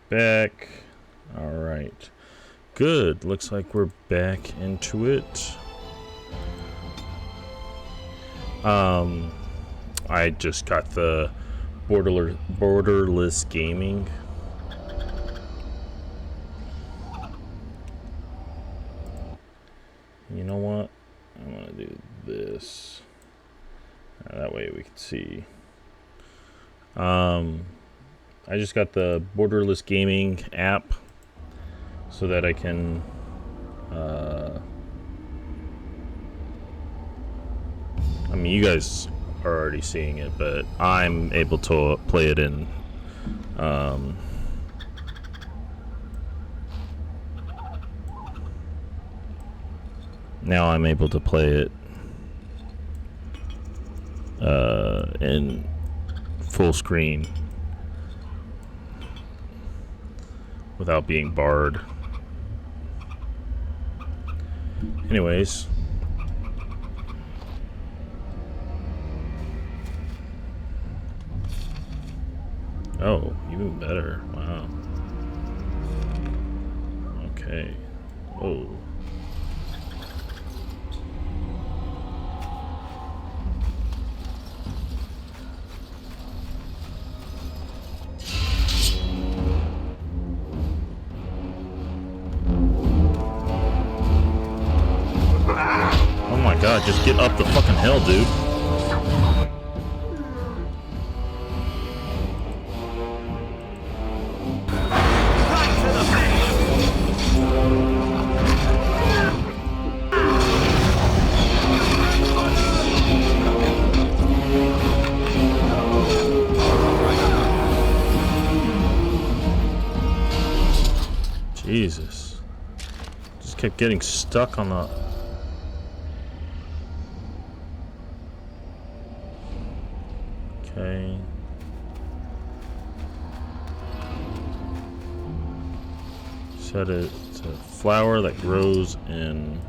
back. Alright. Good. Looks like we're back into it. I just got the borderless gaming. You know what? I'm gonna do this. That way we can see. I just got the borderless gaming app so that I can I mean, you guys are already seeing it, but I'm able to play it in now I'm able to play it in full screen without being barred. Anyways, oh, even better. Wow. Okay. Oh. Oh my god, just get up the fucking hill, dude. Jesus. Just kept getting stuck on the... Okay. Set it to a flower that grows in...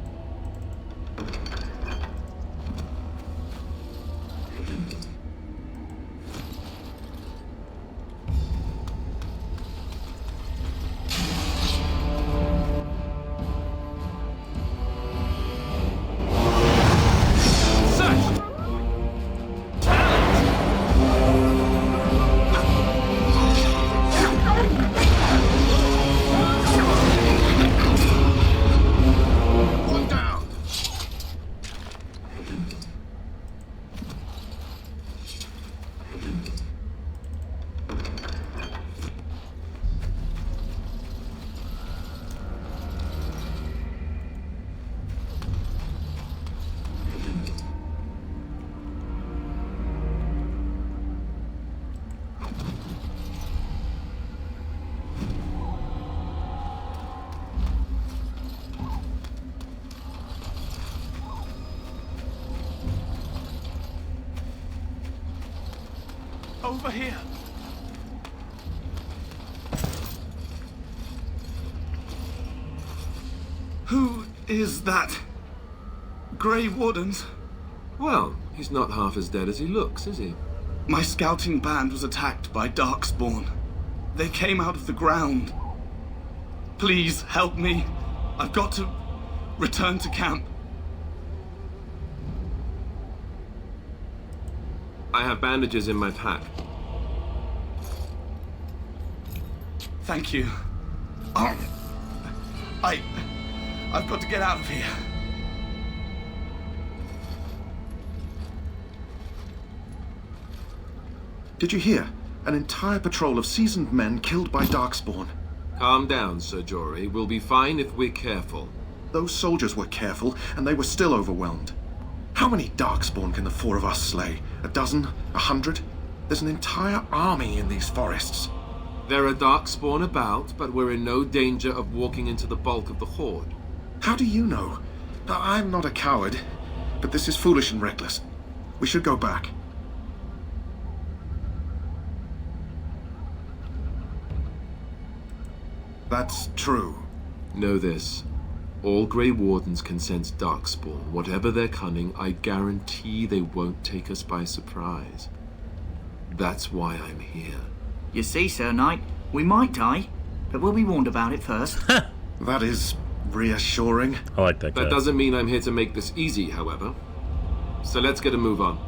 Over here. Who is that? Grey Wardens? Well, he's not half as dead as he looks, is he? My scouting band was attacked by darkspawn. They came out of the ground. Please help me. I've got to return to camp. I have bandages in my pack. Thank you. I've got to get out of here. Did you hear? An entire patrol of seasoned men killed by darkspawn. Calm down, Sir Jory. We'll be fine if we're careful. Those soldiers were careful, and they were still overwhelmed. How many darkspawn can the four of us slay? A dozen? 100? There's an entire army in these forests. There are darkspawn about, but we're in no danger of walking into the bulk of the horde. How do you know? I'm not a coward, but this is foolish and reckless. We should go back. That's true. Know this. All Grey Wardens can sense darkspawn. Whatever their cunning, I guarantee they won't take us by surprise. That's why I'm here. You see, Sir Knight, we might die, but we'll be warned about it first. That is reassuring. I like that guy. That doesn't mean I'm here to make this easy, however. So let's get a move on.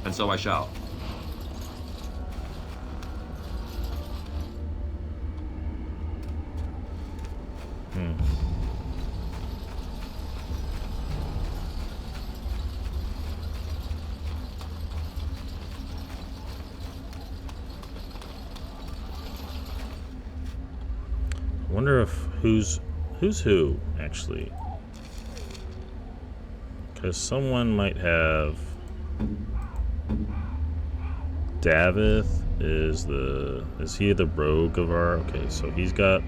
And so I shall. I wonder if who's who actually, because someone might have. Davith is he the rogue of our? Okay, so he's got.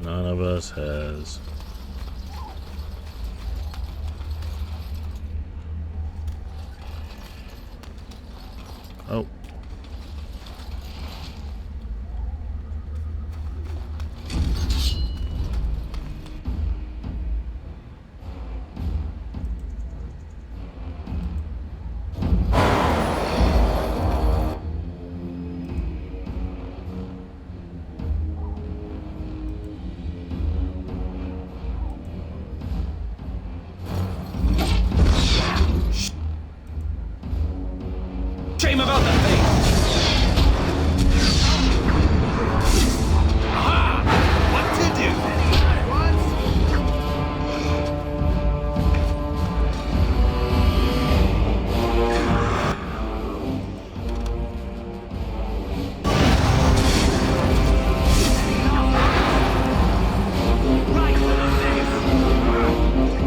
None of us has. Oh. Shame about the thing! Aha! What to do? Right for the face!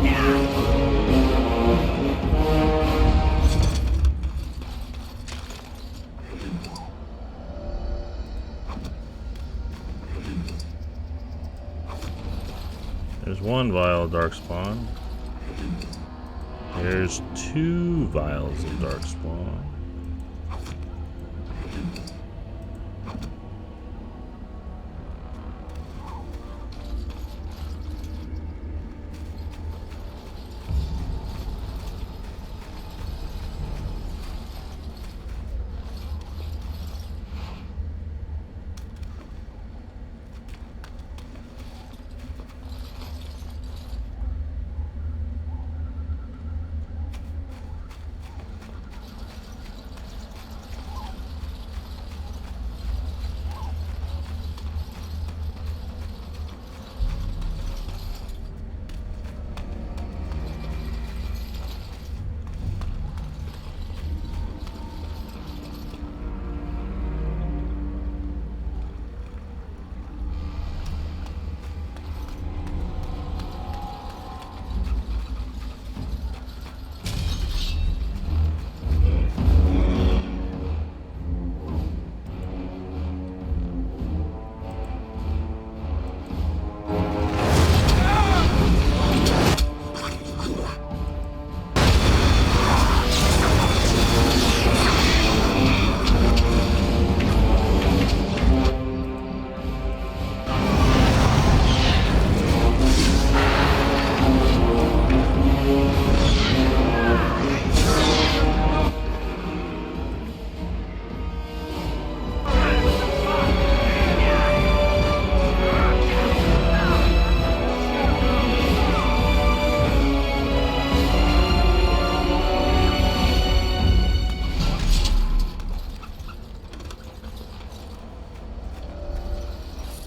Yeah! There's one vial of darkspawn. There's 2 vials of darkspawn.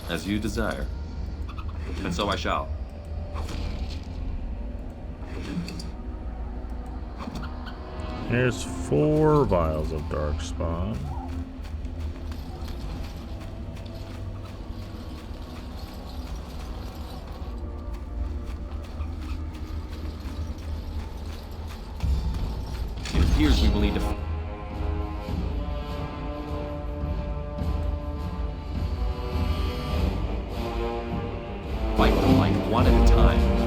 As you desire. And so I shall. Here's 4 vials of darkspawn. It appears we will need to... fight the Blight one at a time.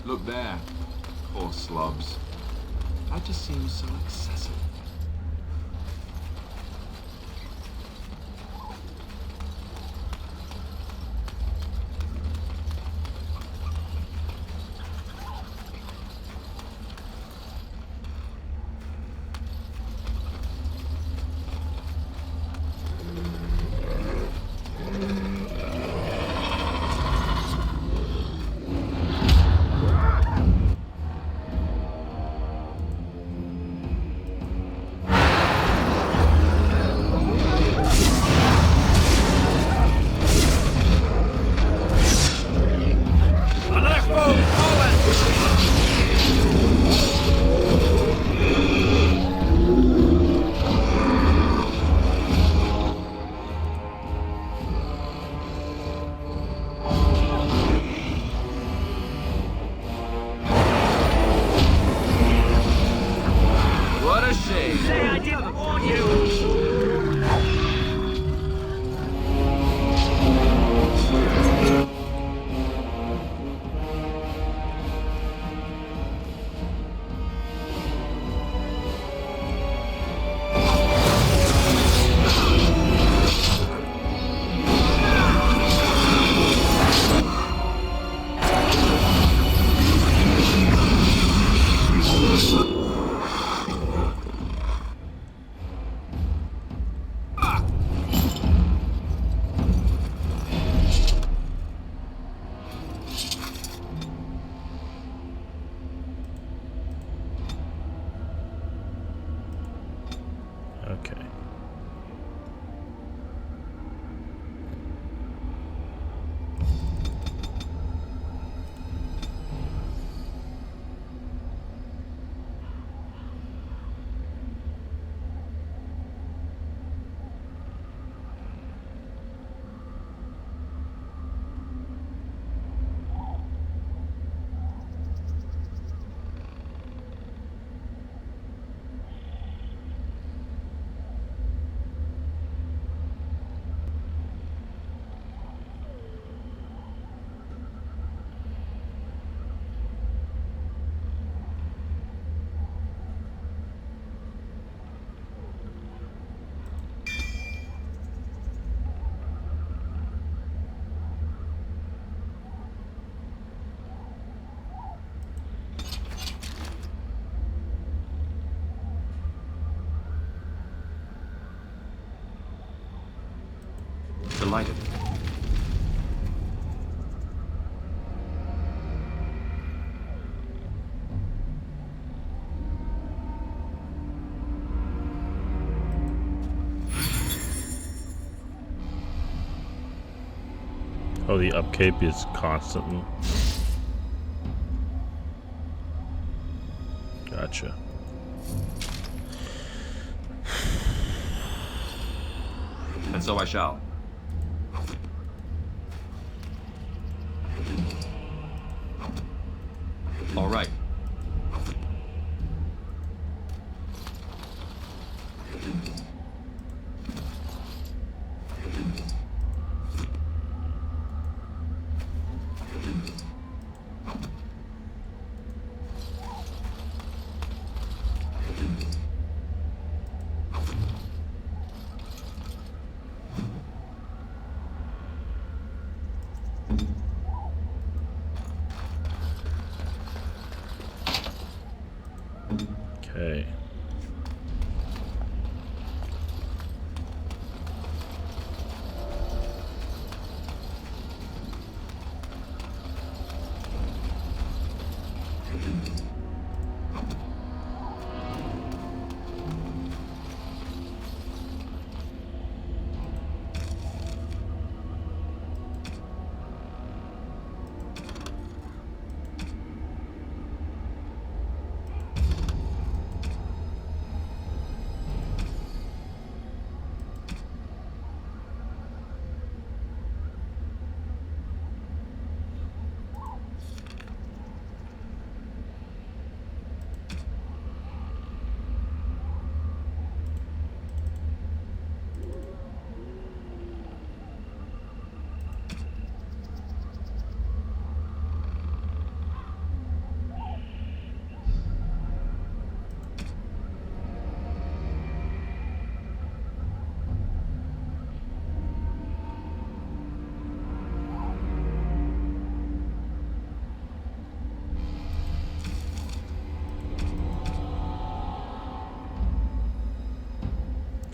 Look there. Poor slobs. That just seems so excessive. Okay. Delighted. Oh, the upkeep is constant. Gotcha. And so I shall. All right. Okay.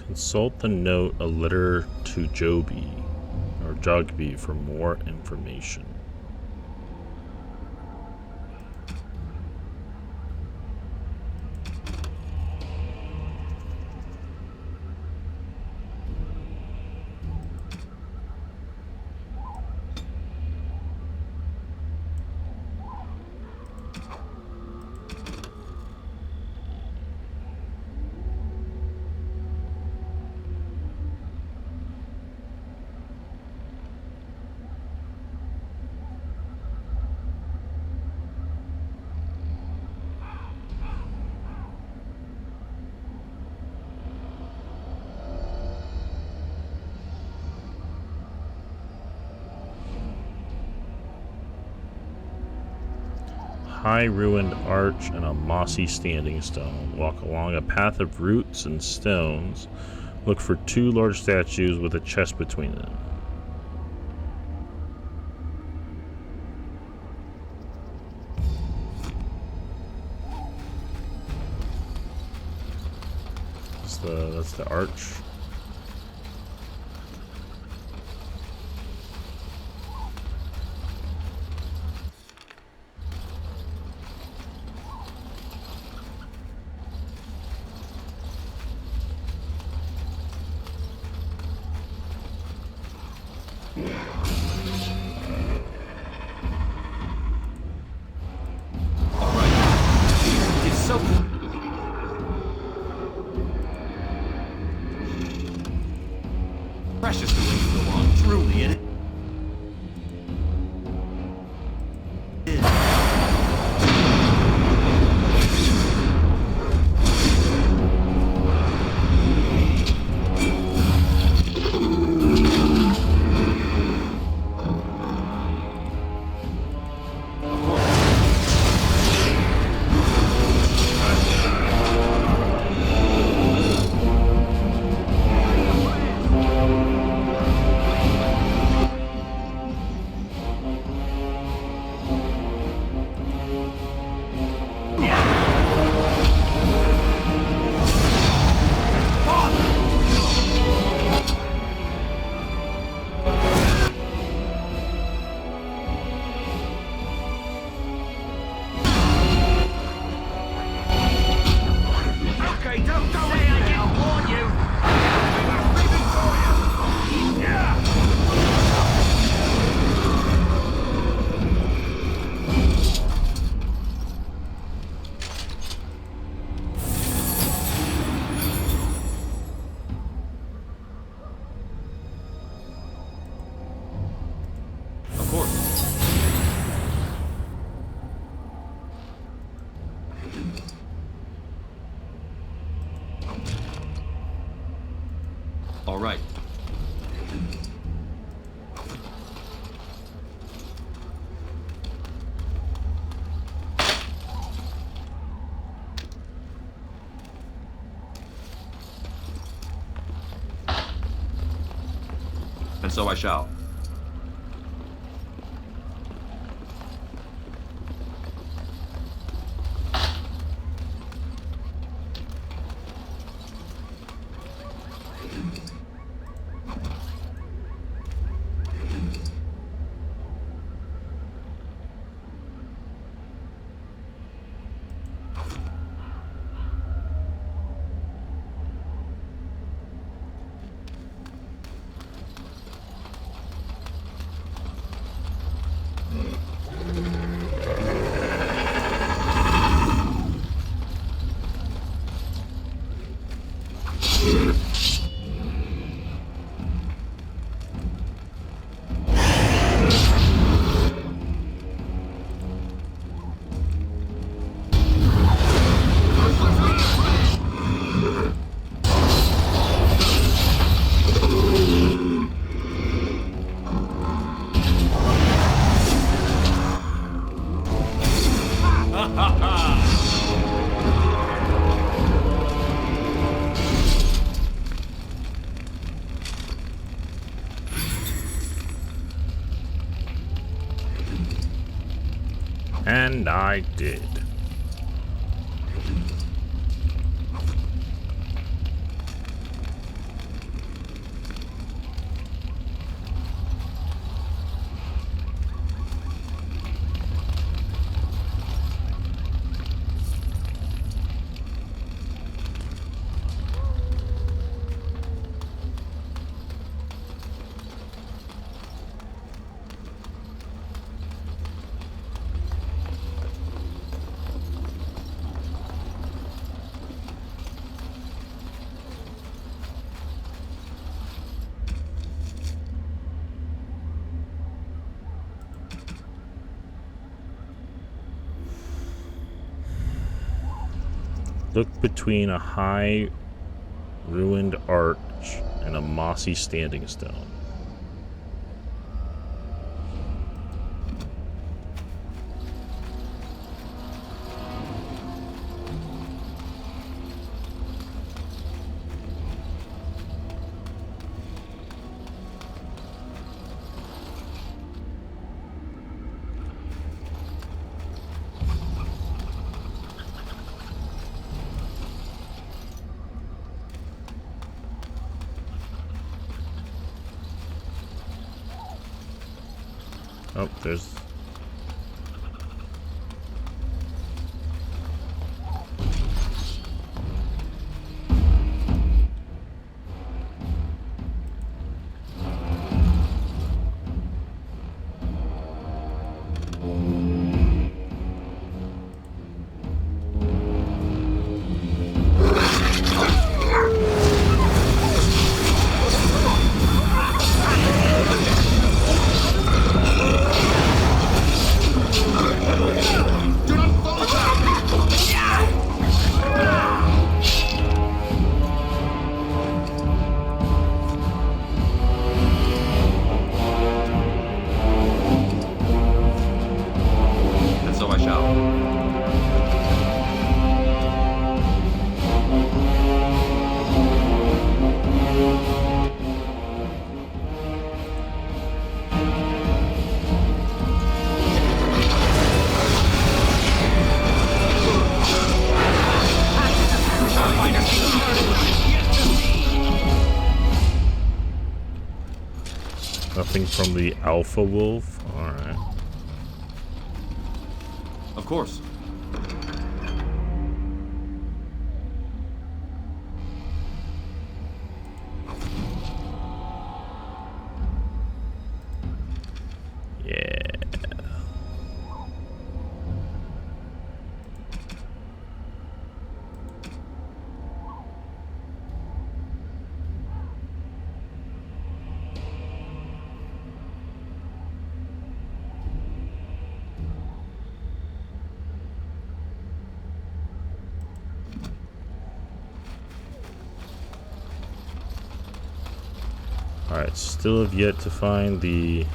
Consult the note a letter to Joby or Jogby for more information. High ruined arch and a mossy standing stone. Walk along a path of roots and stones. Look for two large statues with a chest between them. That's the arch. All right. It's so precious to wait so long. Truly, it is. Okay, don't go in there. I'll warn you. I'm leaving for you. Yeah. Of course. All right. And so I shall. And I did. Look between a high ruined arch and a mossy standing stone. Oh, there's... Nothing from the Alpha Wolf? Alright. Of course. Yeah. Alright, still have yet to find the... Is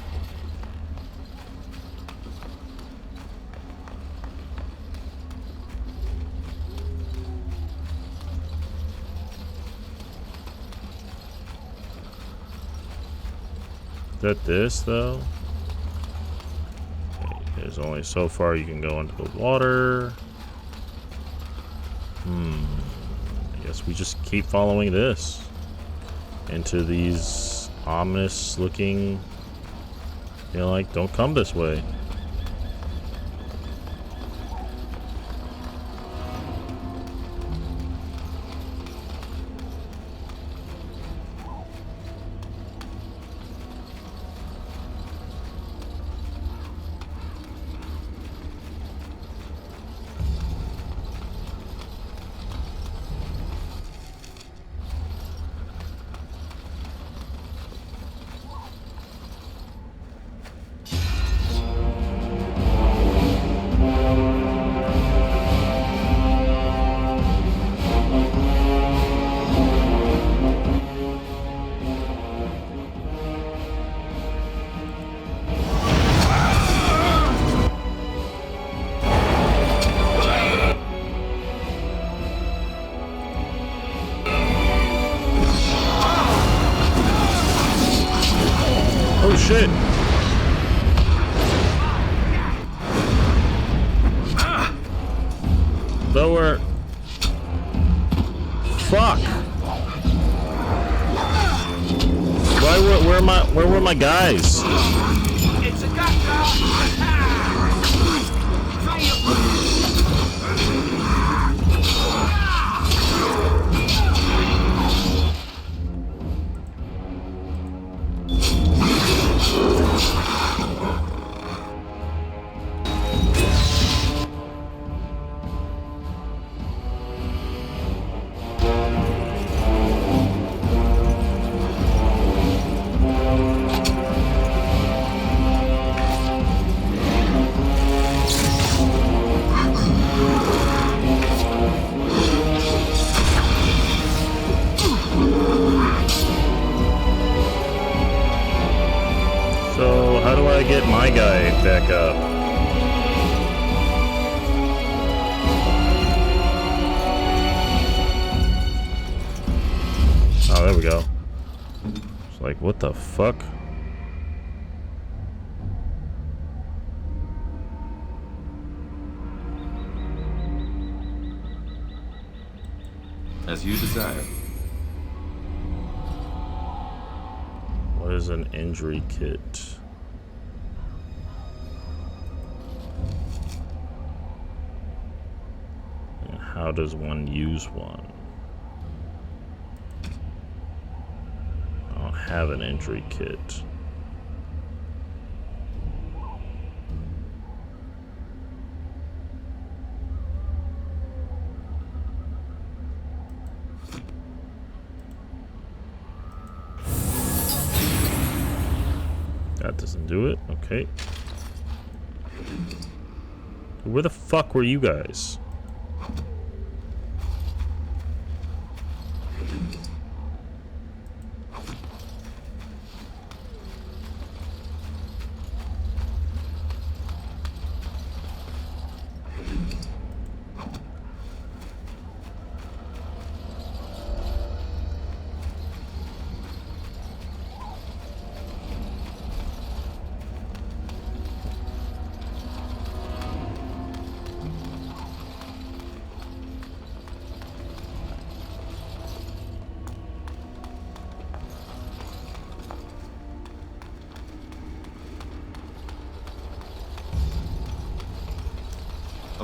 that this, though? Okay, there's only so far you can go into the water. I guess we just keep following this into these ominous looking, you know, like, don't come this way. Oh shit! Lower. Fuck! Where were my guys? It's a So, how do I get my guy back up? Oh, there we go. It's like, what the fuck? As you desire. What is an injury kit? And how does one use one? I don't have an injury kit. That doesn't do it. Okay. Where the fuck were you guys?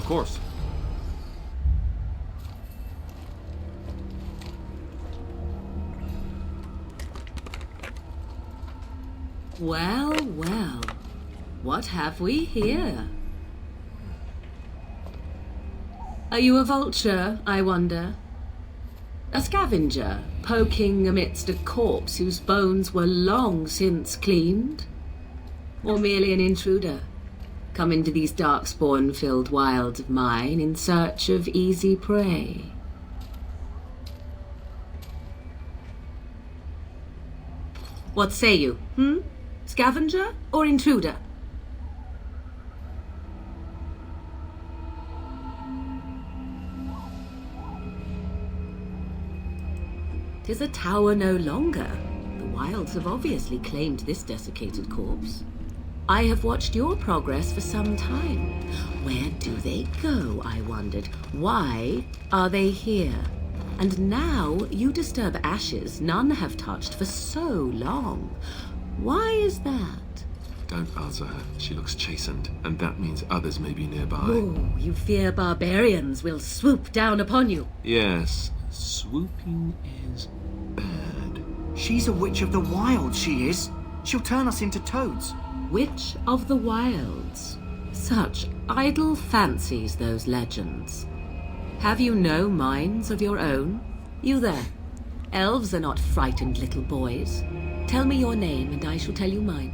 course. Well, well. What have we here? Are you a vulture, I wonder? A scavenger, poking amidst a corpse whose bones were long since cleaned? Or merely an intruder, come into these darkspawn-filled wilds of mine in search of easy prey? What say you, Scavenger or intruder? Tis a tower no longer. The wilds have obviously claimed this desiccated corpse. I have watched your progress for some time. Where do they go, I wondered? Why are they here? And now you disturb ashes none have touched for so long. Why is that? Don't answer her. She looks chastened, and that means others may be nearby. Oh, you fear barbarians will swoop down upon you. Yes, swooping is bad. She's a witch of the wild, she is. She'll turn us into toads. Witch of the Wilds. Such idle fancies, those legends. Have you no minds of your own? You there. Elves are not frightened little boys. Tell me your name and I shall tell you mine.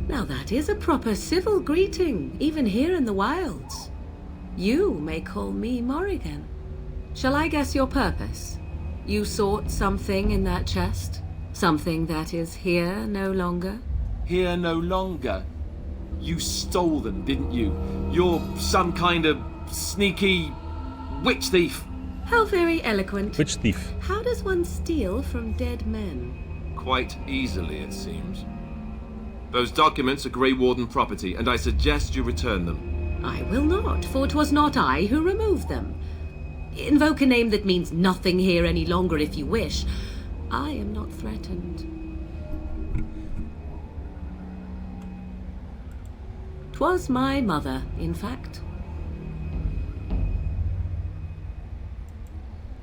Now that is a proper civil greeting, even here in the wilds. You may call me Morrigan. Shall I guess your purpose? You sought something in that chest? Something that is here no longer? Here no longer. You stole them, didn't you? You're some kind of sneaky witch thief. How very eloquent. Witch thief. How does one steal from dead men? Quite easily, it seems. Those documents are Grey Warden property, and I suggest you return them. I will not, for it was not I who removed them. Invoke a name that means nothing here any longer if you wish. I am not threatened. 'Twas my mother, in fact.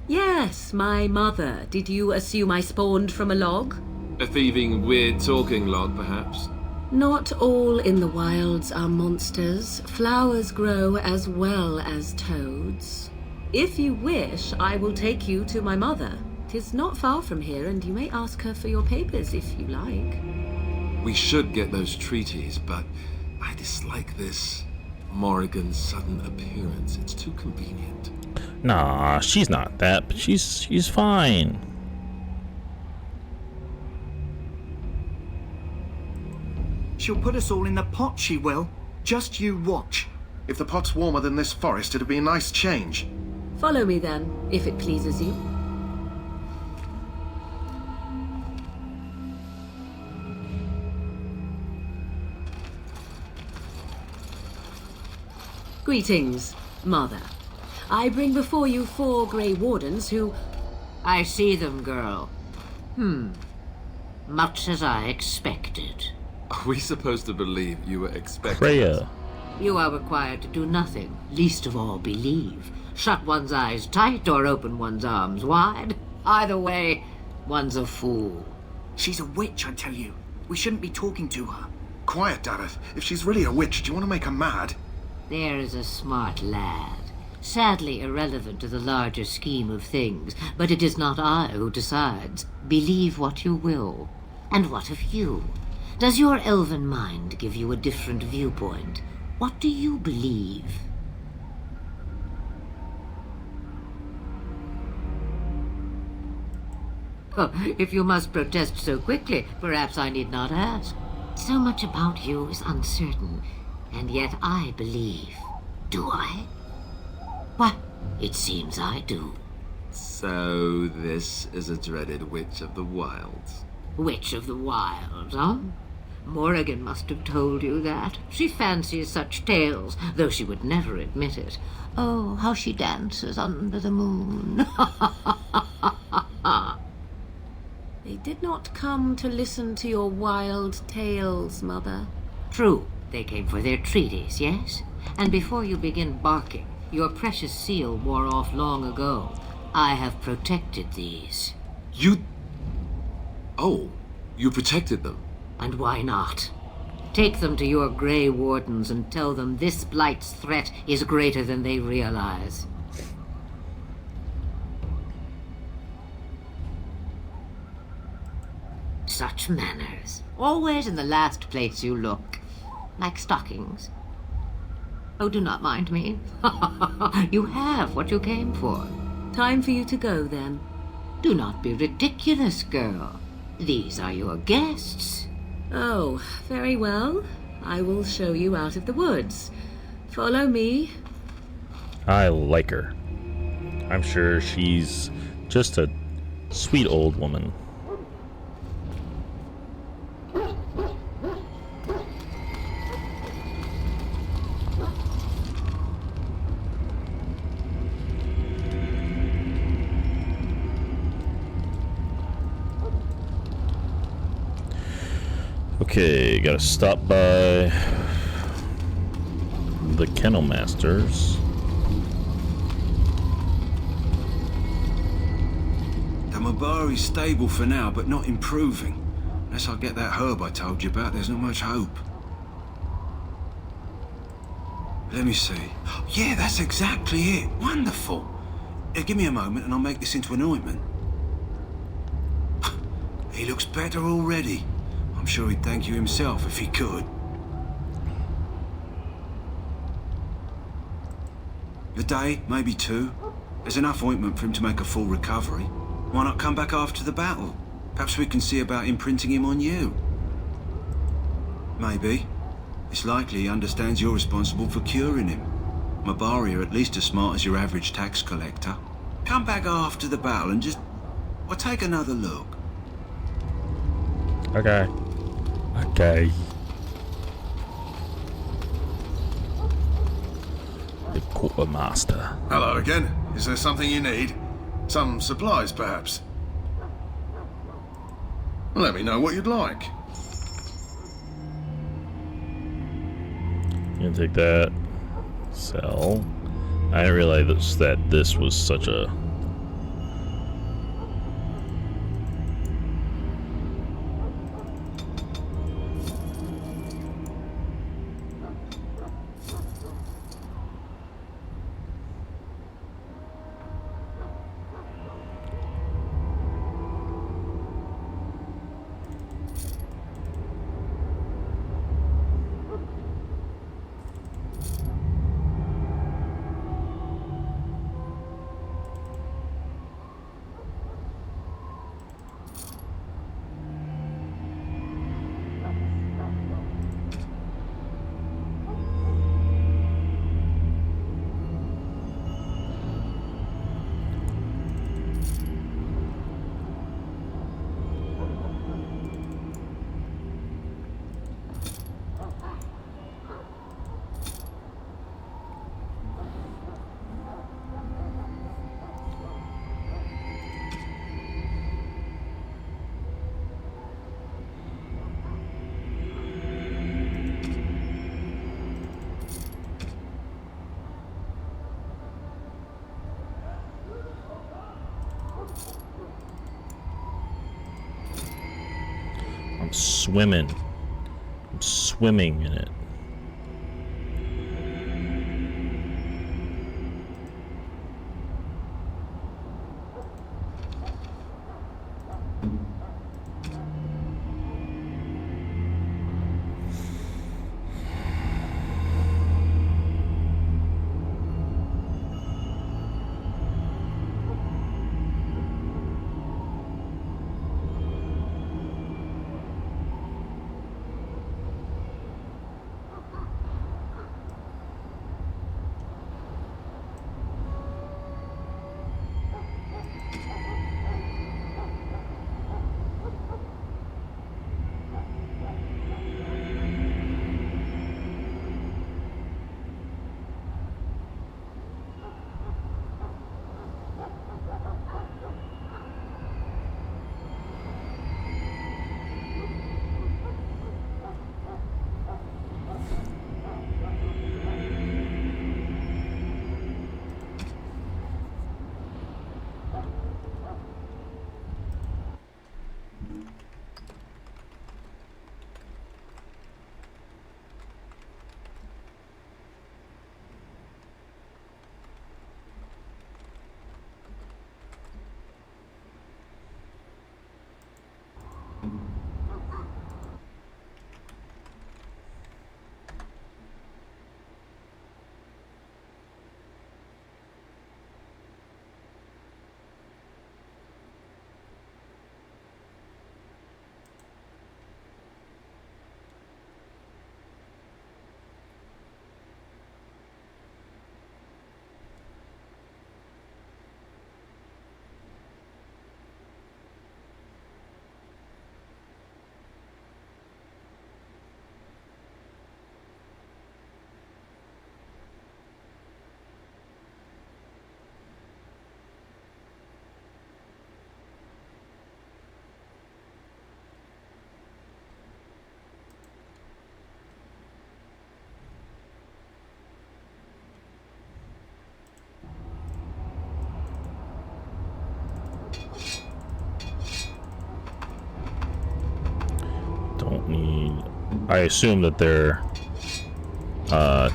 Yes, my mother. Did you assume I spawned from a log? A thieving, weird talking log, perhaps. Not all in the wilds are monsters. Flowers grow as well as toads. If you wish, I will take you to my mother. 'Tis not far from here, and you may ask her for your papers if you like. We should get those treaties, but I dislike this Morrigan's sudden appearance. It's too convenient. Nah, she's not that, but she's fine. She'll put us all in the pot, she will. Just you watch. If the pot's warmer than this forest, it'd be a nice change. Follow me then, if it pleases you. Greetings, Mother. I bring before you 4 Grey Wardens who... I see them, girl. Much as I expected. Are we supposed to believe you were expecting Freya. You are required to do nothing, least of all believe. Shut one's eyes tight or open one's arms wide. Either way, one's a fool. She's a witch, I tell you. We shouldn't be talking to her. Quiet, Dareth. If she's really a witch, do you want to make her mad? There is a smart lad. Sadly irrelevant to the larger scheme of things, but it is not I who decides. Believe what you will. And what of you? Does your elven mind give you a different viewpoint? What do you believe? Oh, if you must protest so quickly, perhaps I need not ask. So much about you is uncertain, and yet I believe. Do I? Well, it seems I do. So this is a dreaded Witch of the Wilds. Witch of the Wilds, huh? Morrigan must have told you that. She fancies such tales, though she would never admit it. Oh, how she dances under the moon. They did not come to listen to your wild tales, Mother. True. They came for their treaties, yes? And before you begin barking, your precious seal wore off long ago. I have protected these. You... Oh, you protected them. And why not? Take them to your Grey Wardens and tell them this Blight's threat is greater than they realize. Such manners. Always in the last place you look. Like stockings. Oh, do not mind me. You have what you came for. Time for you to go, then. Do not be ridiculous, girl. These are your guests. Oh, very well. I will show you out of the woods. Follow me. I like her. I'm sure she's just a sweet old woman. Okay, gotta stop by the Kennel Masters. The Mabari's stable for now, but not improving. Unless I get that herb I told you about, there's not much hope. Let me see. Yeah, that's exactly it. Wonderful. Give me a moment and I'll make this into an ointment. He looks better already. I'm sure he'd thank you himself if he could. A day, maybe 2. There's enough ointment for him to make a full recovery. Why not come back after the battle? Perhaps we can see about imprinting him on you. Maybe. It's likely he understands you're responsible for curing him. Mabari are at least as smart as your average tax collector. Come back after the battle and just... well, take another look. Okay. Okay. The Quartermaster. Hello again. Is there something you need? Some supplies, perhaps? Let me know what you'd like. You can take that. Sell. I didn't realize that this was such a... I'm swimming. I'm swimming in it. I assume that they're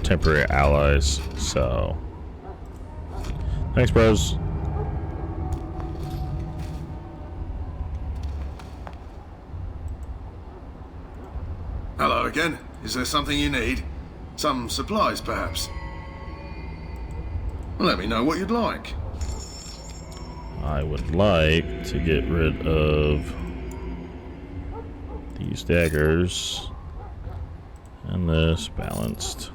temporary allies, so thanks, bros. Hello again. Is there something you need? Some supplies, perhaps? Let me know what you'd like. I would like to get rid of these daggers and this balanced.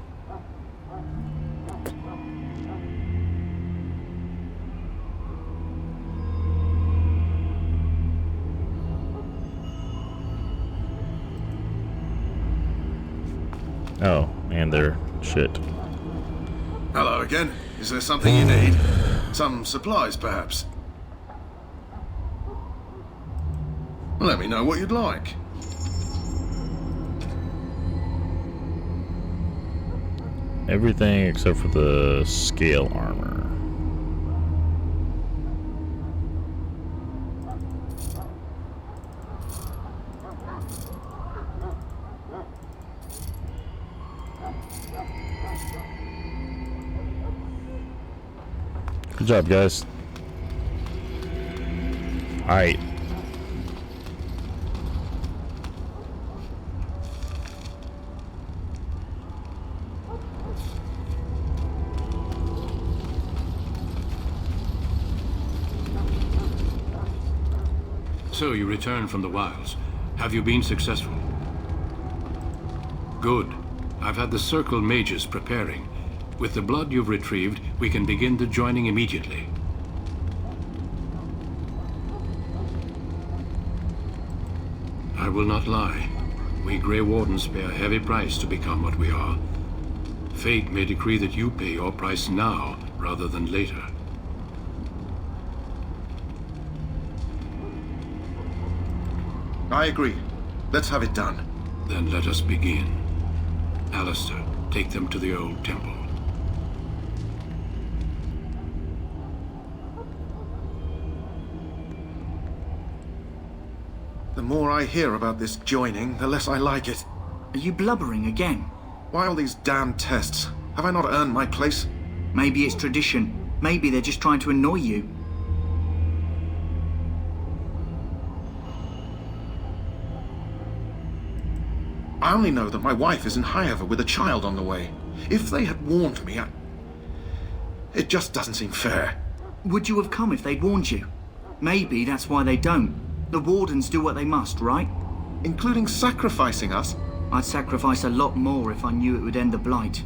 Oh, and they're shit. Hello again. Is there something you need? Some supplies, perhaps? Let me know what you'd like. Everything except for the scale armor. Good job, guys. Alright. So you returned from the wilds. Have you been successful? Good. I've had the Circle mages preparing. With the blood you've retrieved, we can begin the joining immediately. I will not lie. We Grey Wardens pay a heavy price to become what we are. Fate may decree that you pay your price now, rather than later. I agree. Let's have it done. Then let us begin. Alistair, take them to the old temple. The more I hear about this joining, the less I like it. Are you blubbering again? Why all these damn tests? Have I not earned my place? Maybe it's tradition. Maybe they're just trying to annoy you. I only know that my wife is in Highever with a child on the way. If they had warned me, it just doesn't seem fair. Would you have come if they'd warned you? Maybe that's why they don't. The Wardens do what they must, right? Including sacrificing us? I'd sacrifice a lot more if I knew it would end the Blight.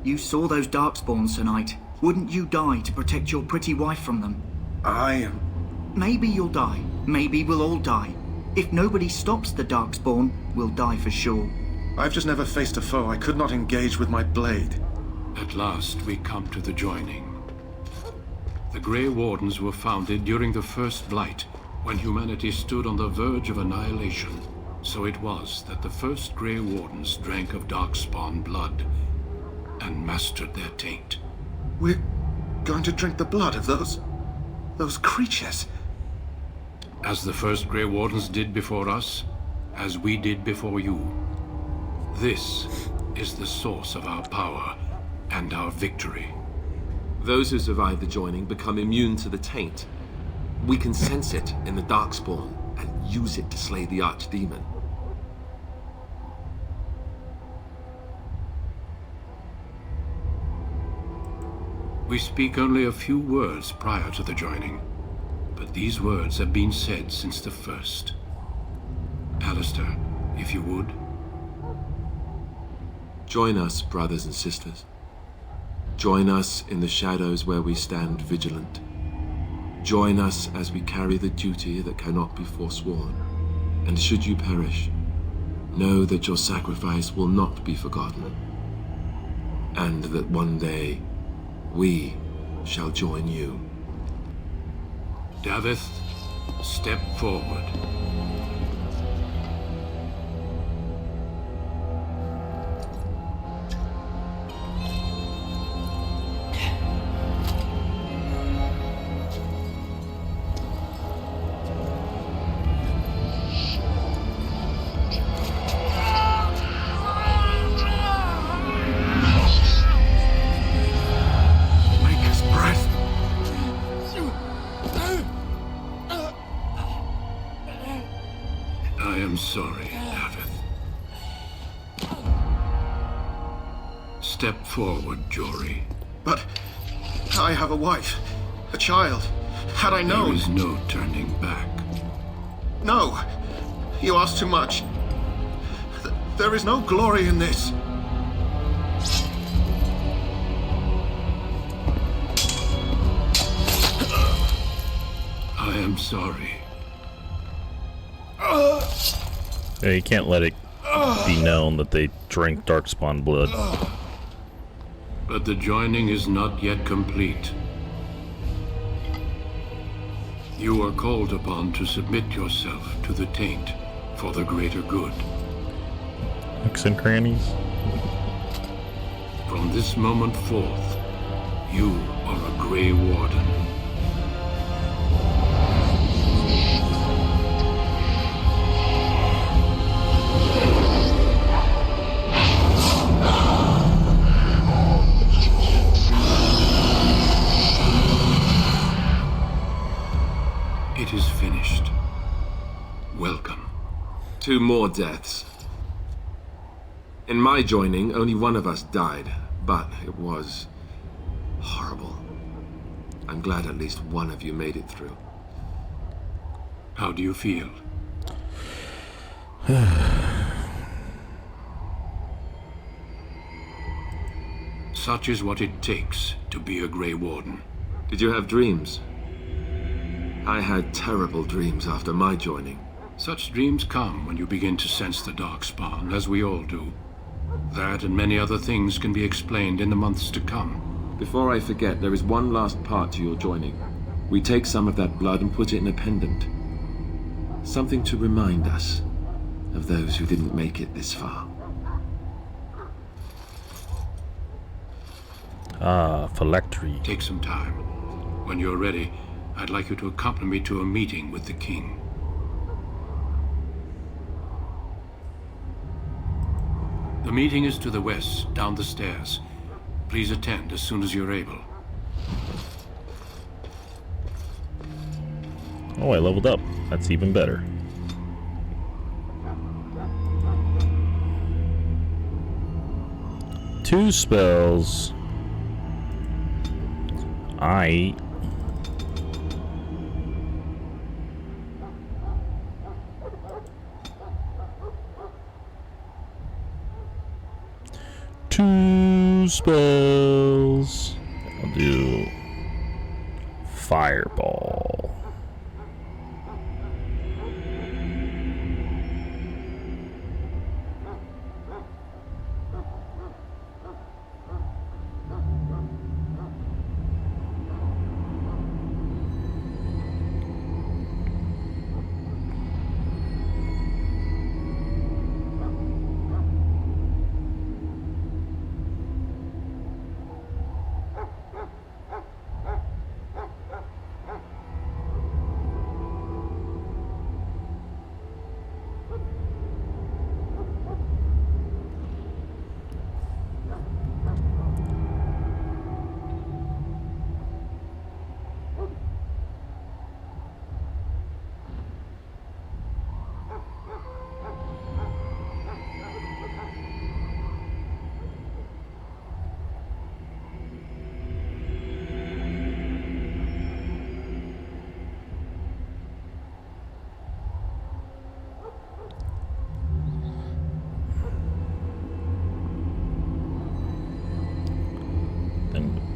You saw those darkspawns tonight. Wouldn't you die to protect your pretty wife from them? Maybe you'll die. Maybe we'll all die. If nobody stops the darkspawn, we'll die for sure. I've just never faced a foe I could not engage with my blade. At last, we come to the joining. The Grey Wardens were founded during the first Blight, when humanity stood on the verge of annihilation. So it was that the first Grey Wardens drank of darkspawn blood and mastered their taint. We're going to drink the blood of those creatures? As the first Grey Wardens did before us, as we did before you. This is the source of our power and our victory. Those who survive the joining become immune to the taint. We can sense it in the darkspawn and use it to slay the archdemon. We speak only a few words prior to the joining, but these words have been said since the first. Alistair, if you would. Join us, brothers and sisters. Join us in the shadows where we stand vigilant. Join us as we carry the duty that cannot be forsworn. And should you perish, know that your sacrifice will not be forgotten. And that one day, we shall join you. Davith, step forward. Step forward, Jory. But I have a wife, a child. Had I known... There is no turning back. No! You ask too much. There is no glory in this. I am sorry. Yeah, you can't let it be known that they drank darkspawn blood. But the joining is not yet complete. You are called upon to submit yourself to the taint for the greater good. Nooks and crannies. From this moment forth, you are a Grey Warden. It is finished. Welcome. 2 more deaths. In my joining, only one of us died, but it was horrible. I'm glad at least one of you made it through. How do you feel? Such is what it takes to be a Grey Warden. Did you have dreams? I had terrible dreams after my joining. Such dreams come when you begin to sense the darkspawn, as we all do. That and many other things can be explained in the months to come. Before I forget, there is one last part to your joining. We take some of that blood and put it in a pendant. Something to remind us of those who didn't make it this far. Ah, phylactery. Take some time. When you're ready, I'd like you to accompany me to a meeting with the king. The meeting is to the west, down the stairs. Please attend as soon as you're able. Oh, I leveled up. That's even better. Two spells. Two spells. I'll do Fireball.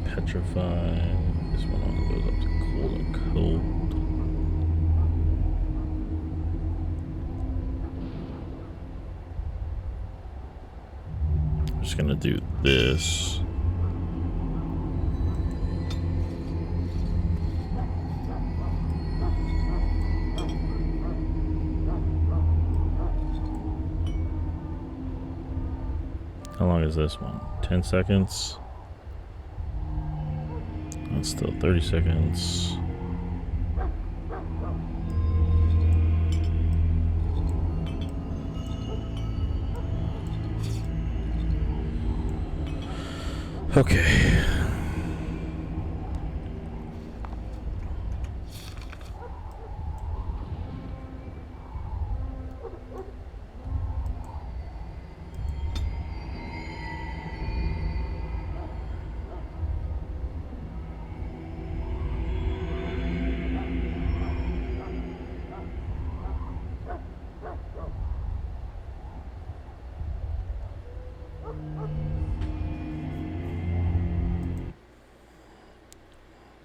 Petrify. This one only goes up to cold and cold. I'm just gonna do this. How long is this one? 10 seconds. That's still 30 seconds. Okay.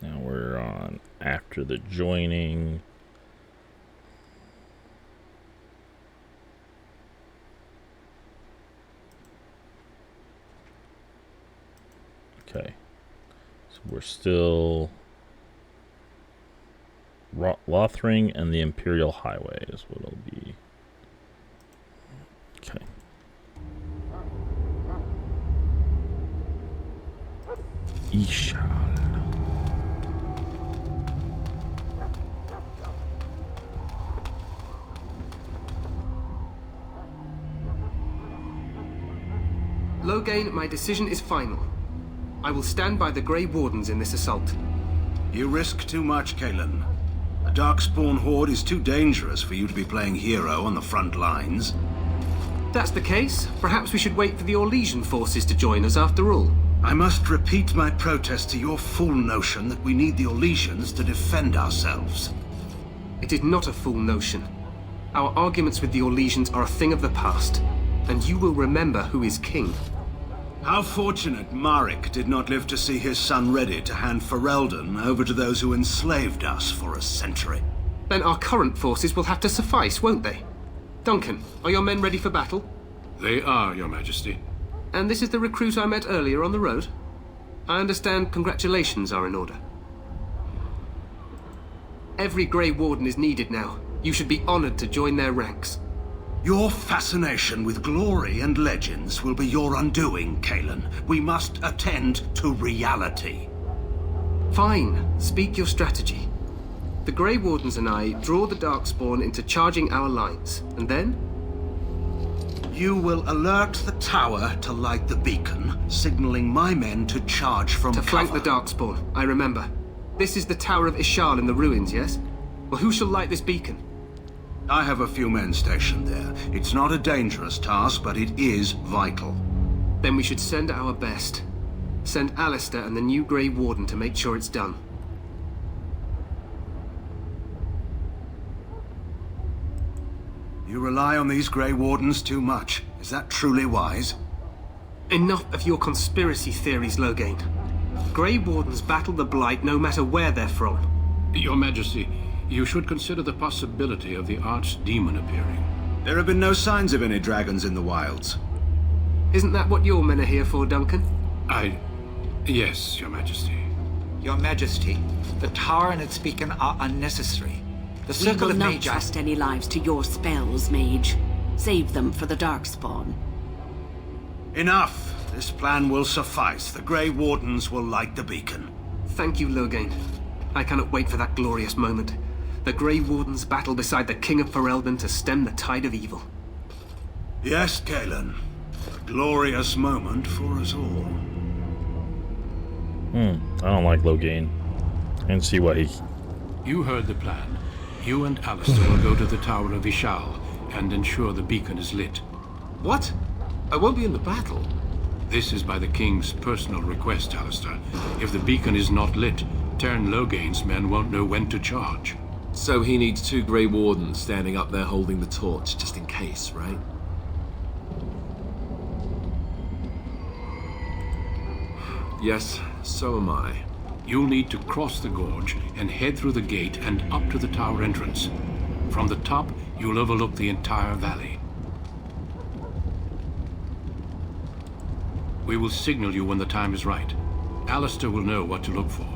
Now we're on after the joining. Okay, so we're still Lothring and the Imperial Highway is what it'll be. Okay. Ishal. Loghain, my decision is final. I will stand by the Grey Wardens in this assault. You risk too much, Kalen. A darkspawn horde is too dangerous for you to be playing hero on the front lines. That's the case. Perhaps we should wait for the Orlesian forces to join us after all. I must repeat my protest to your fool notion that we need the Orlesians to defend ourselves. It is not a fool notion. Our arguments with the Orlesians are a thing of the past, and you will remember who is king. How fortunate Marek did not live to see his son ready to hand Ferelden over to those who enslaved us for a century. Then our current forces will have to suffice, won't they? Duncan, are your men ready for battle? They are, Your Majesty. And this is the recruit I met earlier on the road? I understand congratulations are in order. Every Grey Warden is needed now. You should be honored to join their ranks. Your fascination with glory and legends will be your undoing, Kalen. We must attend to reality. Fine. Speak your strategy. The Grey Wardens and I draw the darkspawn into charging our lines, and then? You will alert the tower to light the beacon, signaling my men to charge from cover. To flank the darkspawn, I remember. This is the Tower of Ishal in the ruins, yes? Well, who shall light this beacon? I have a few men stationed there. It's not a dangerous task, but it is vital. Then we should send our best. Send Alistair and the new Grey Warden to make sure it's done. You rely on these Grey Wardens too much. Is that truly wise? Enough of your conspiracy theories, Loghain. Grey Wardens battle the Blight no matter where they're from. Your Majesty, you should consider the possibility of the archdemon appearing. There have been no signs of any dragons in the wilds. Isn't that what your men are here for, Duncan? Yes, Your Majesty. Your Majesty, the tower and its beacon are unnecessary. The circle We of will not Magi... trust any lives to your spells, mage. Save them for the darkspawn. Enough! This plan will suffice. The Grey Wardens will light the beacon. Thank you, Loghain. I cannot wait for that glorious moment. The Grey Wardens battle beside the King of Ferelden to stem the tide of evil. Yes, Kalen. A glorious moment for us all. I don't like Loghain. I can see why he... You heard the plan. You and Alistair will go to the Tower of Ishal and ensure the beacon is lit. What? I won't be in the battle. This is by the King's personal request, Alistair. If the beacon is not lit, Tern Loghain's men won't know when to charge. So he needs 2 Grey Wardens standing up there holding the torch, just in case, right? Yes, so am I. You'll need to cross the gorge and head through the gate and up to the tower entrance. From the top, you'll overlook the entire valley. We will signal you when the time is right. Alistair will know what to look for.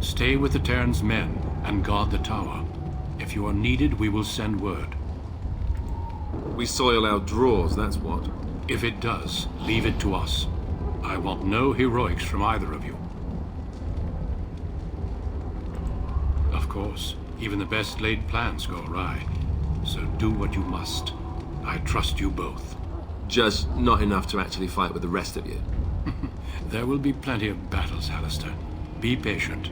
Stay with the Terran's men and guard the tower. If you are needed, we will send word. We soil our drawers, that's what. If it does, leave it to us. I want no heroics from either of you. Of course, even the best laid plans go awry. So do what you must. I trust you both. Just not enough to actually fight with the rest of you. There will be plenty of battles, Alistair. Be patient.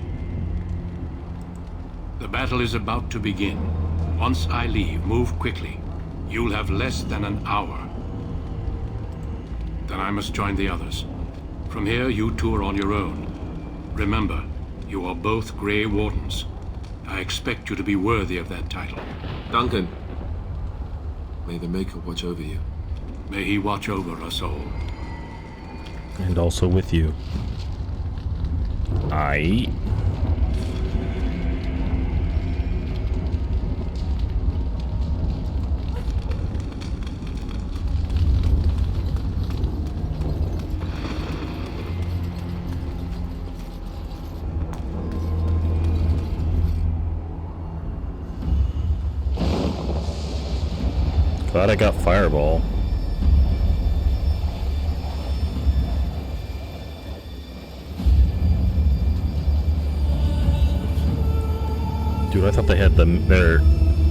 The battle is about to begin. Once I leave, move quickly. You'll have less than an hour. Then I must join the others. From here, you two are on your own. Remember, you are both Grey Wardens. I expect you to be worthy of that title. Duncan, may the Maker watch over you. May he watch over us all. And also with you. Aye. Glad I got Fireball. Dude, I thought they had their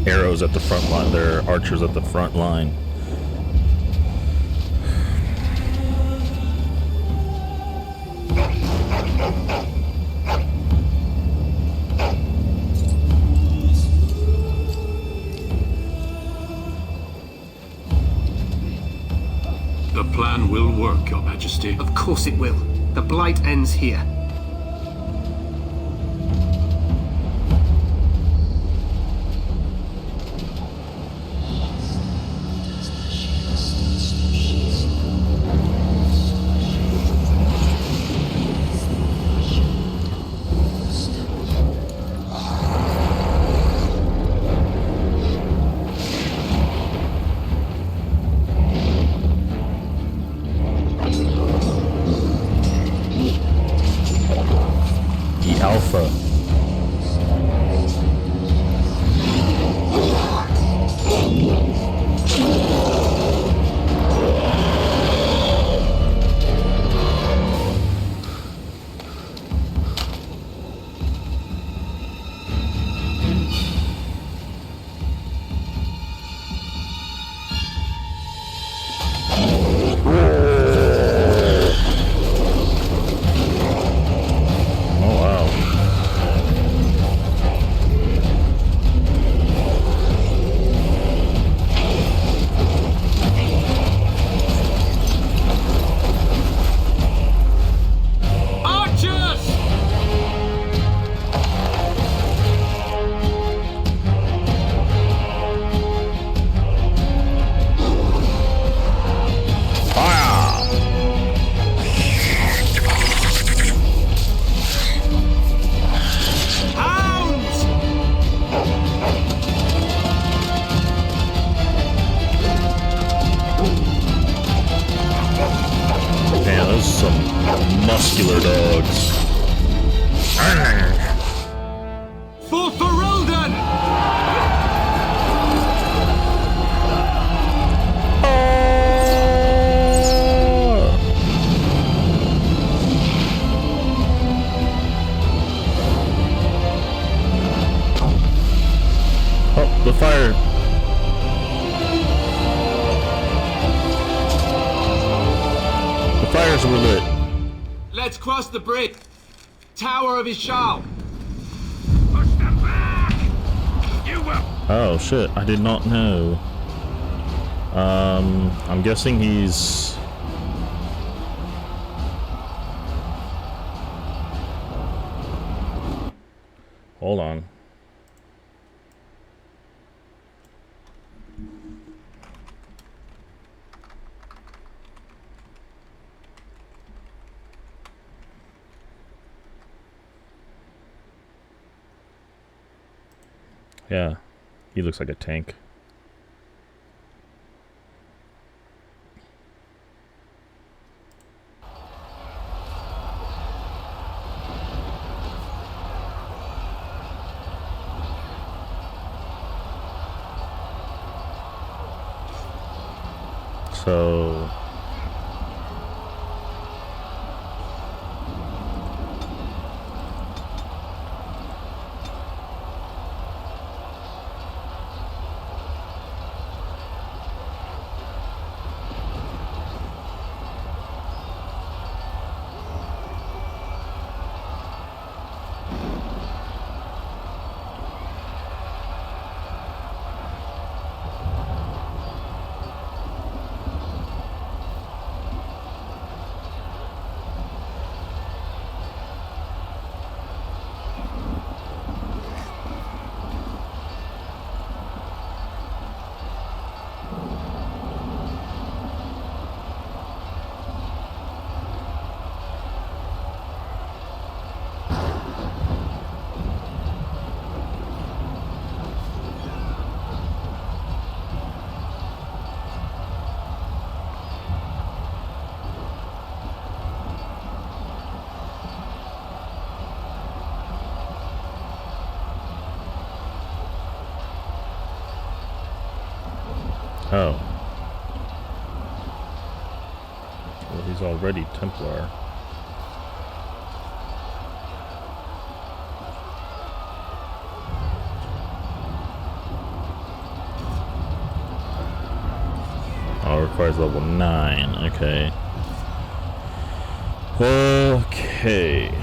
arrows at the front line, their archers at the front line. The plan will work, Your Majesty. Of course it will. The Blight ends here. Alpha. Muscular dogs. For Ferelden! Oh, the fire. The fires were lit. Let's cross the bridge. Tower of Ishal. Push them back! You will. Oh shit, I did not know. I'm guessing he's... Hold on. Yeah, he looks like a tank. So... Oh. Well, he's already Templar. Oh, it requires level 9. Okay. Okay.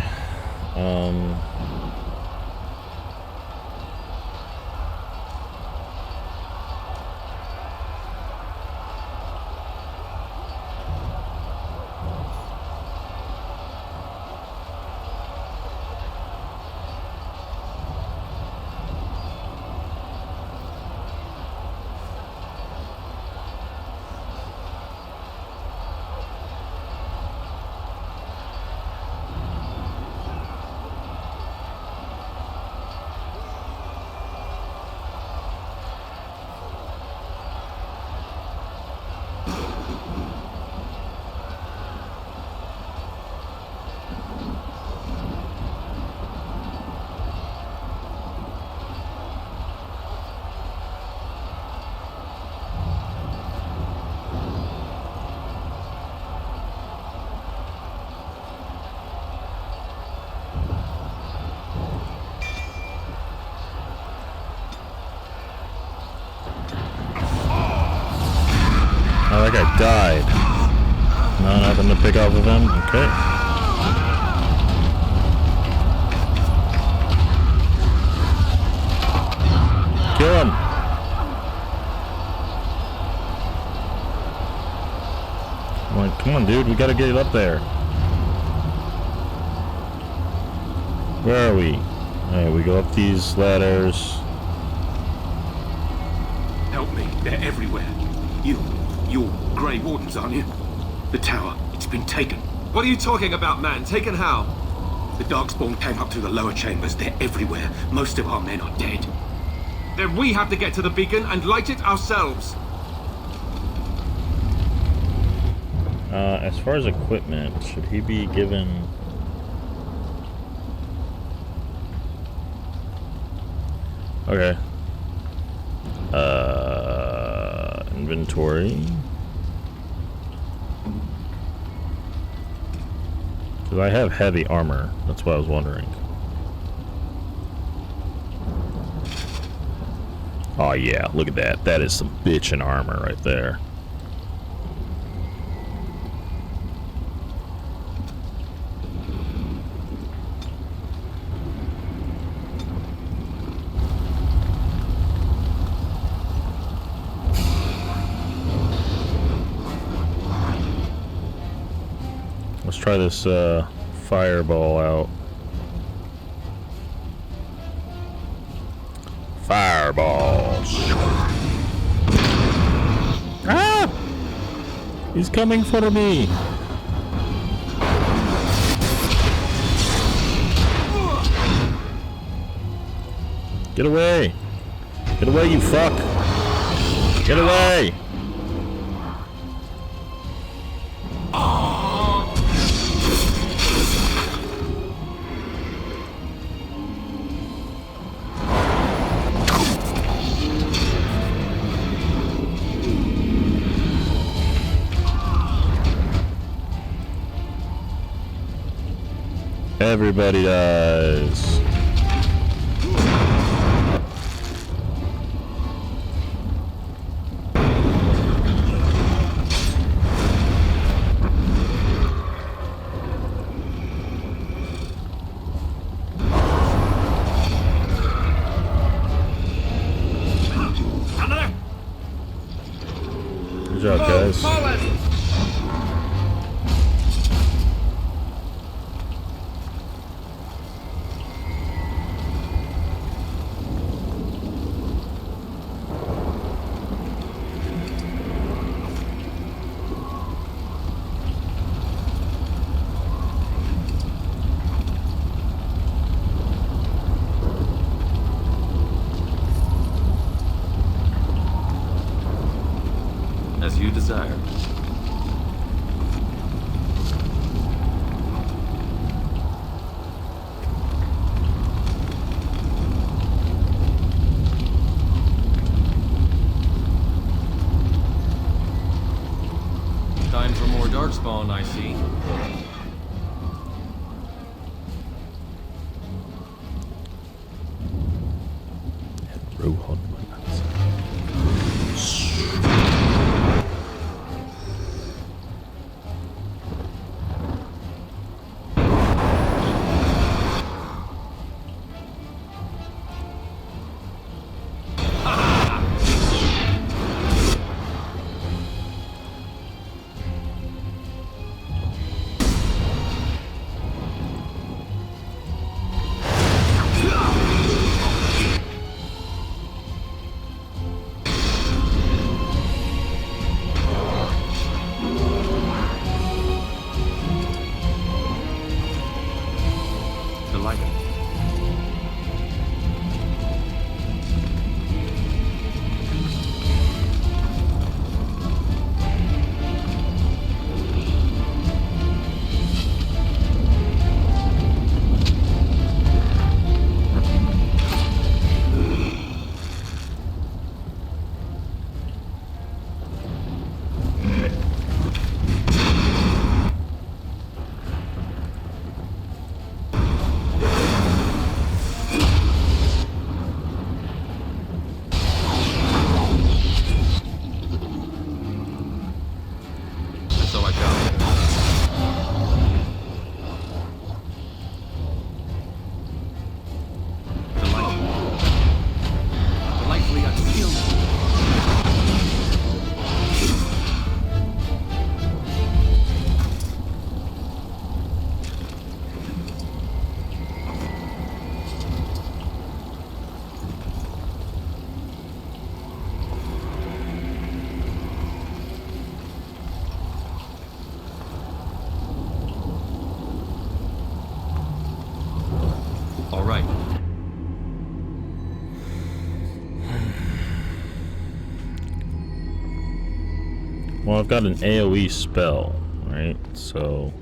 Oh, that guy died. No, nothing to pick off of him? Okay. Kill him! Come on, dude, we gotta get up there. Where are we? Alright, we go up these ladders. Help me, they're everywhere. You're Grey Wardens, aren't you? The tower, it's been taken. What are you talking about, man? Taken how? The darkspawn came up through the lower chambers. They're everywhere. Most of our men are dead. Then we have to get to the beacon and light it ourselves. As far as equipment, should he be given... Okay. Inventory. Because I have heavy armor. That's what I was wondering. Oh yeah, look at that. That is some bitchin' armor right there. Let's try this fireball out. Fireballs. Ah! He's coming for me. Get away. Get away, you fuck. Get away. Everybody dies. Good job, guys. As you desire. darkspawn, I see. Rohan. Well, I've got an AoE spell, right? So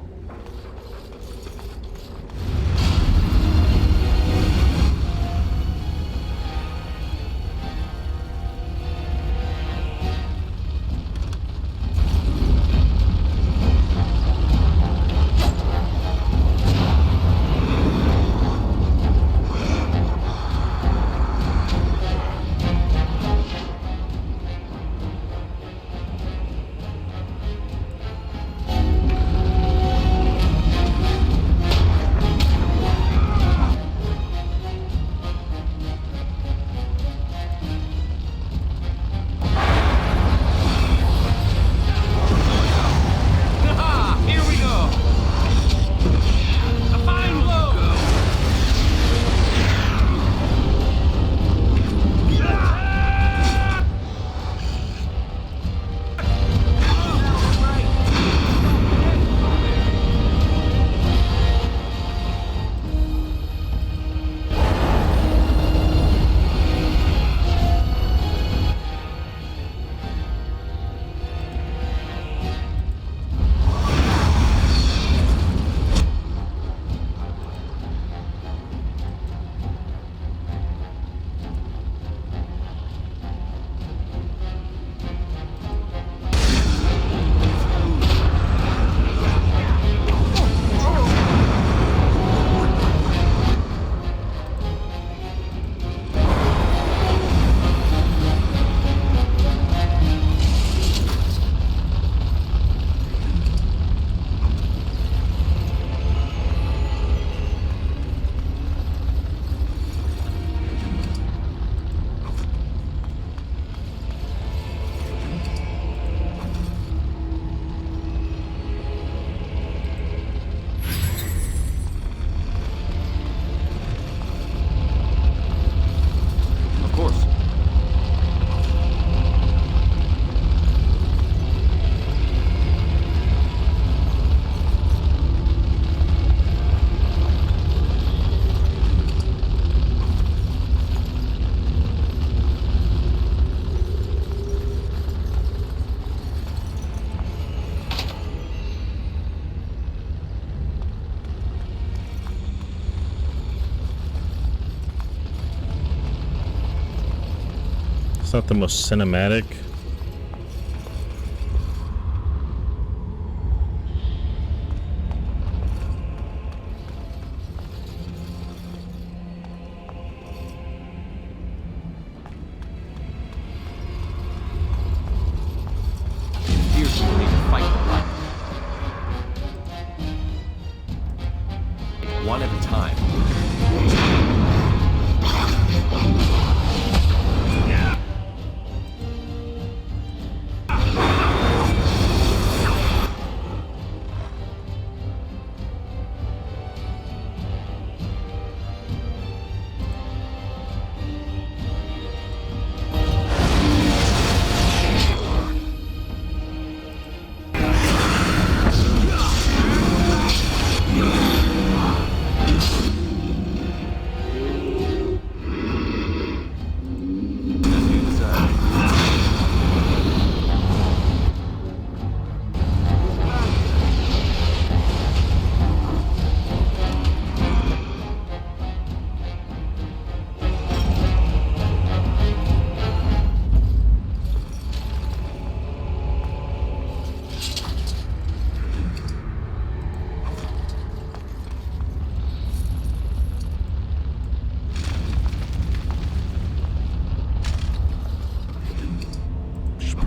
it's not the most cinematic.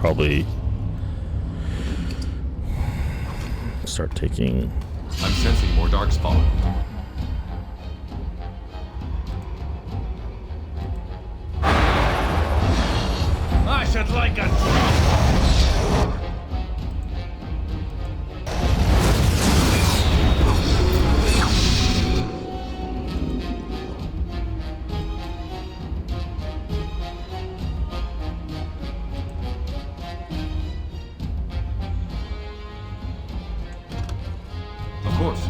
probably start taking... I'm sensing more darkspawn. I should like a drop. Of course.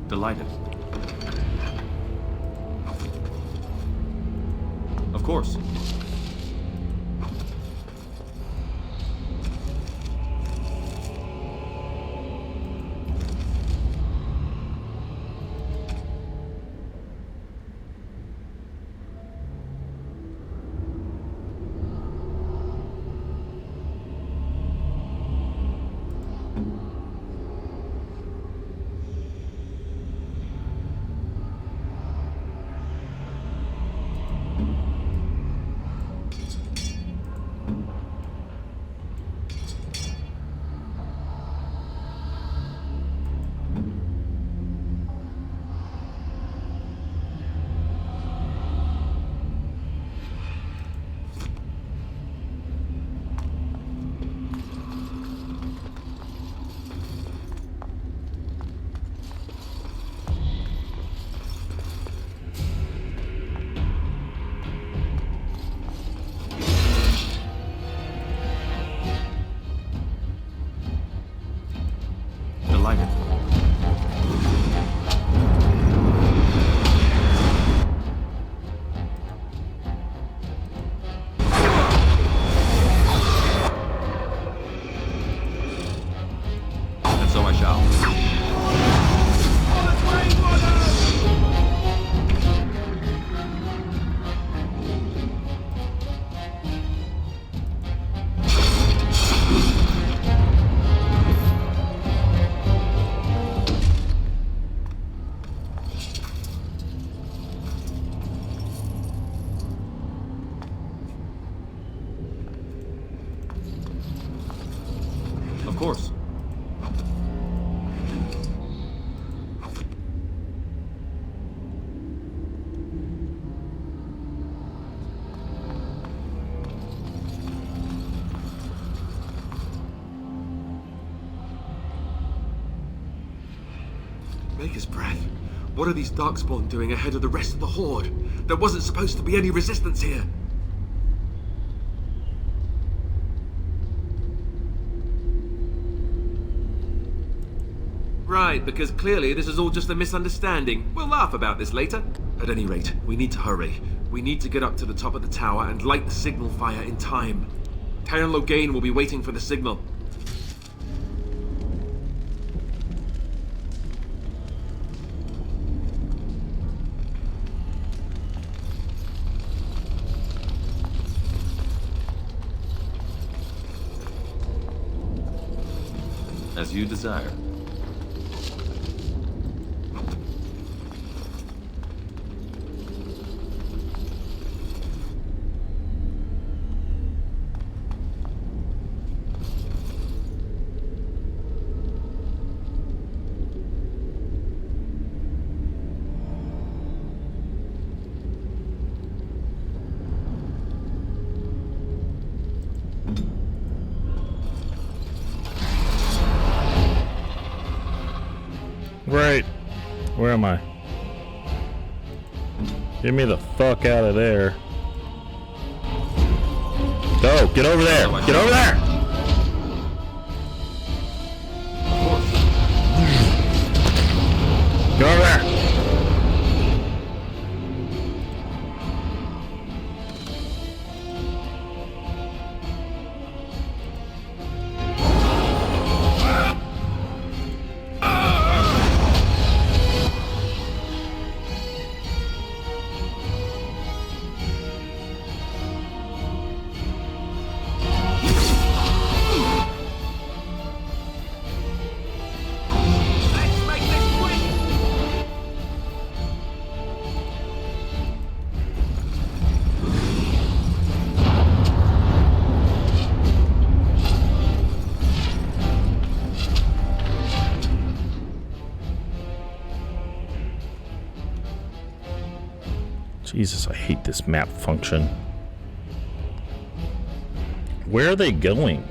Delighted. Of course. Delighted. And so I shall. Of course. Maker's breath. What are these darkspawn doing ahead of the rest of the horde? There wasn't supposed to be any resistance here. Right, because clearly this is all just a misunderstanding. We'll laugh about this later. At any rate, we need to hurry. We need to get up to the top of the tower and light the signal fire in time. Taron Loghain will be waiting for the signal. As you desire. Right. Where am I? Get me the fuck out of there. Go! Get over there! Get over there! Get over there! Jesus, I hate this map function. Where are they going?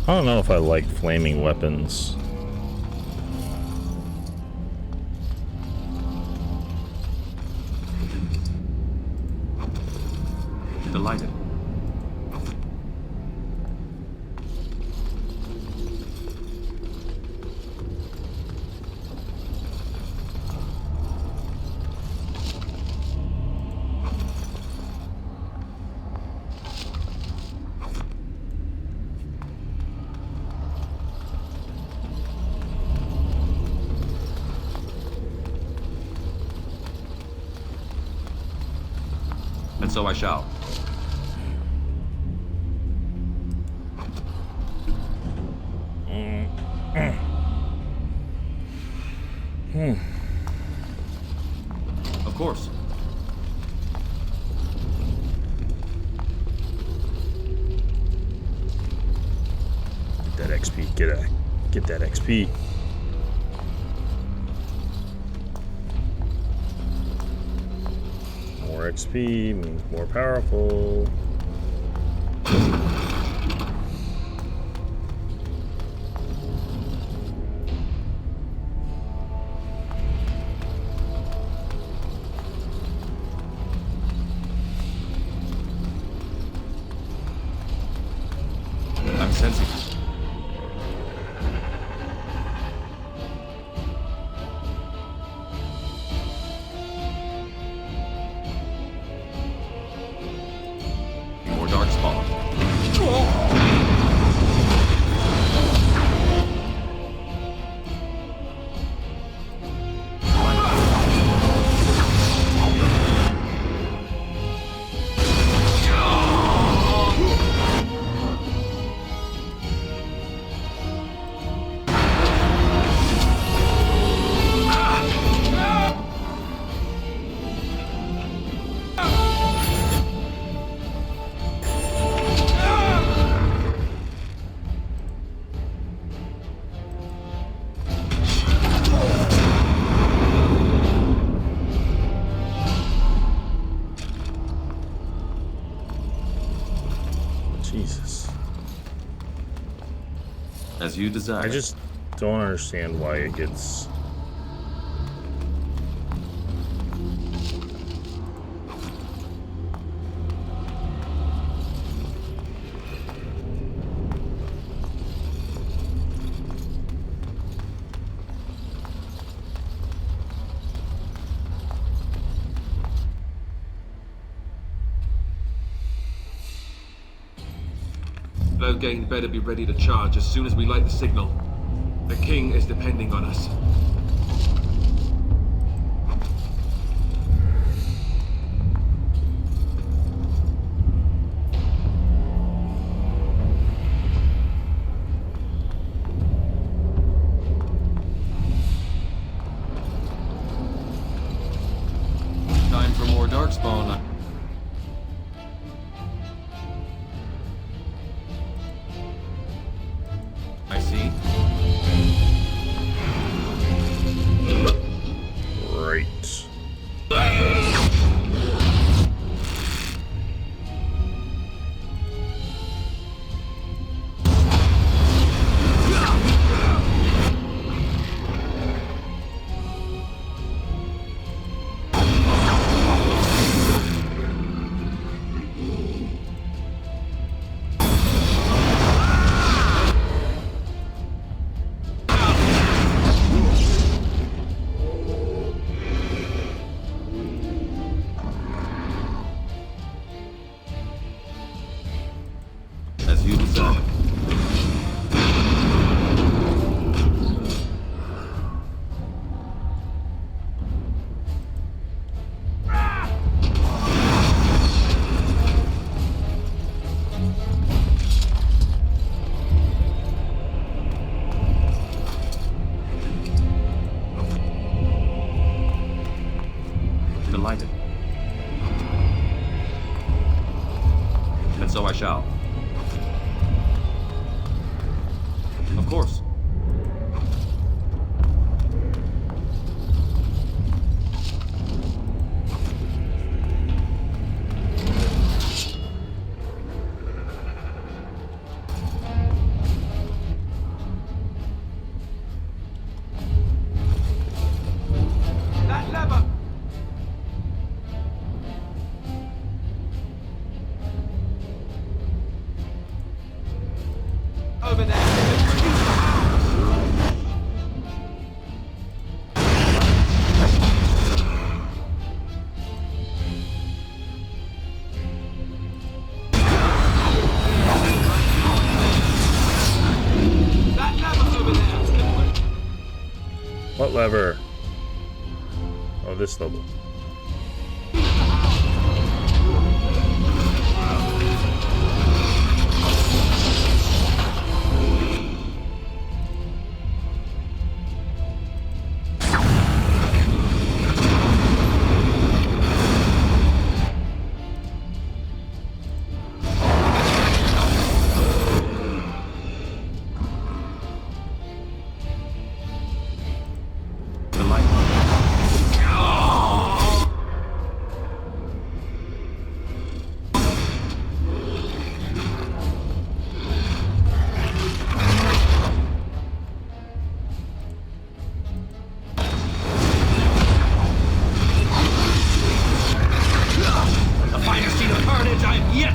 I don't know if I like flaming weapons. Delighted. And so I shall. Of course. Get that XP. Get that XP. More XP means more powerful. I'm sensing. More darkspawn. Jesus. As you desire. I just don't understand why it gets... Loghain better be ready to charge as soon as we light the signal. The king is depending on us. Time for more darkspawn. I see. so I shall. Of course. That lever! Over there! That lever over there! What lever? Oh, this level.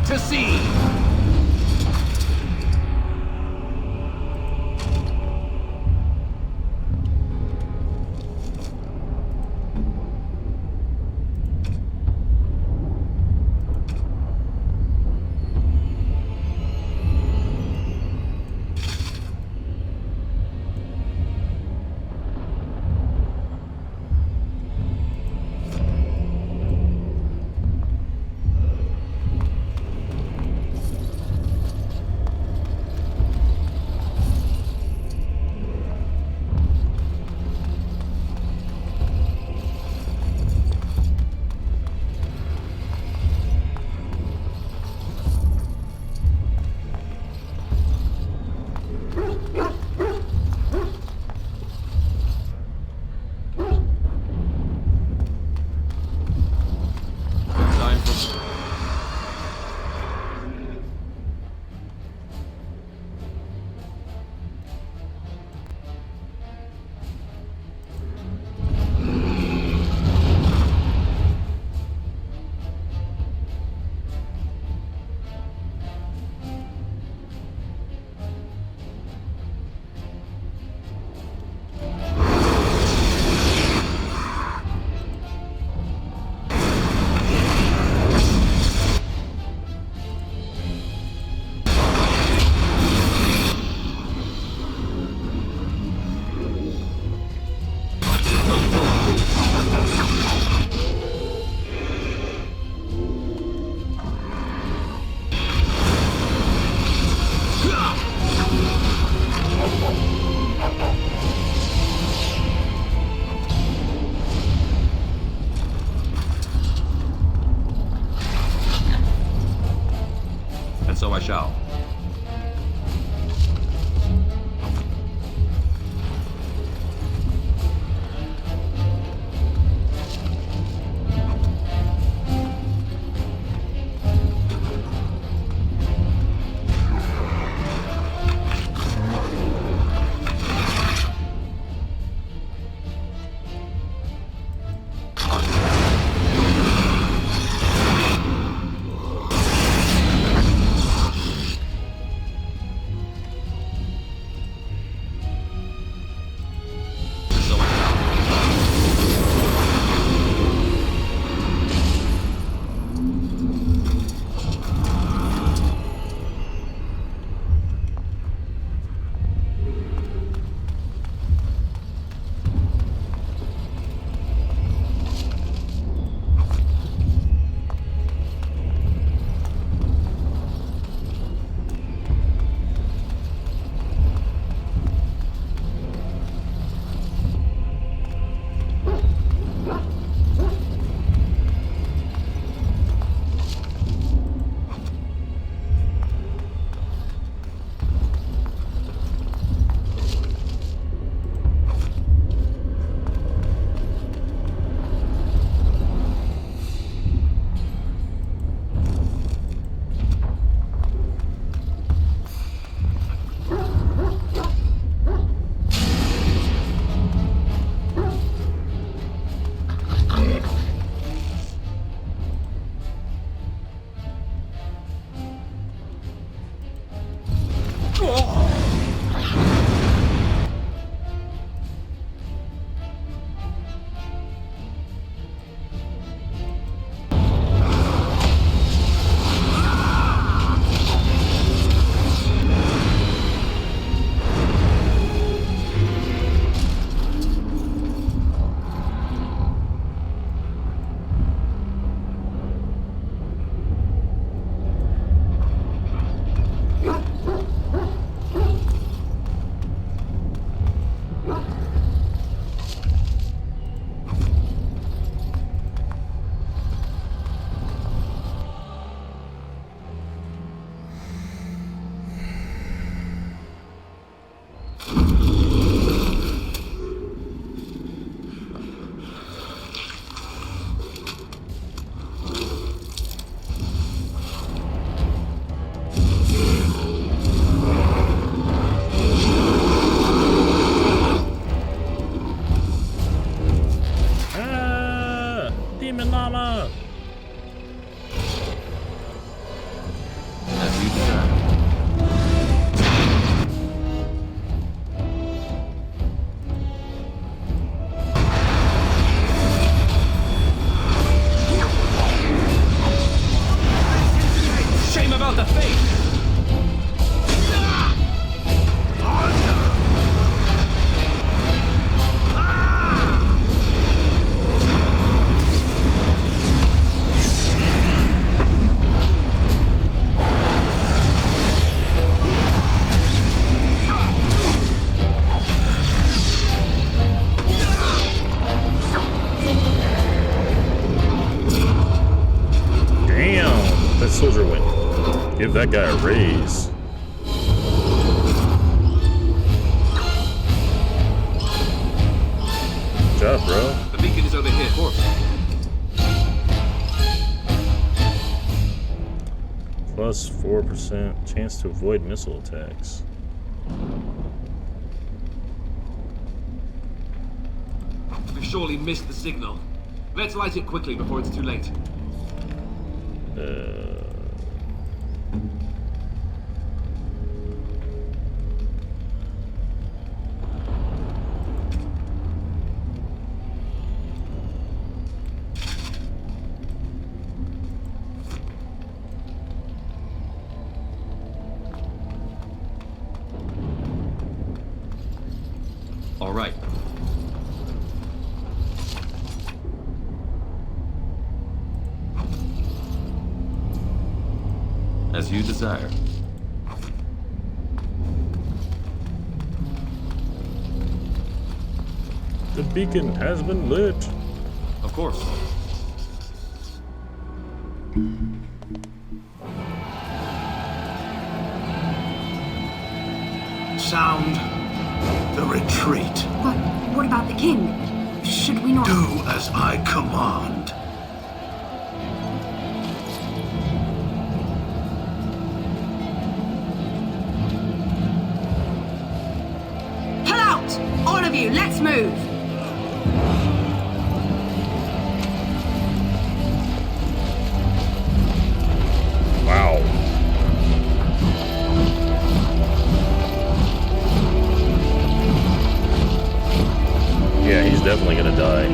To see! So I shall. the face! Damn, that soldier went. Give that guy a raise. Good job, bro. The beacon is over here. Of course. Plus 4% chance to avoid missile attacks. We've surely missed the signal. Let's light it quickly before it's too late. All right. As you desire. The beacon has been lit. Of course. Sound the retreat. But what about the king? Should we not... Do as I command. Pull out! All of you, let's move! Wow. Yeah, he's definitely gonna die.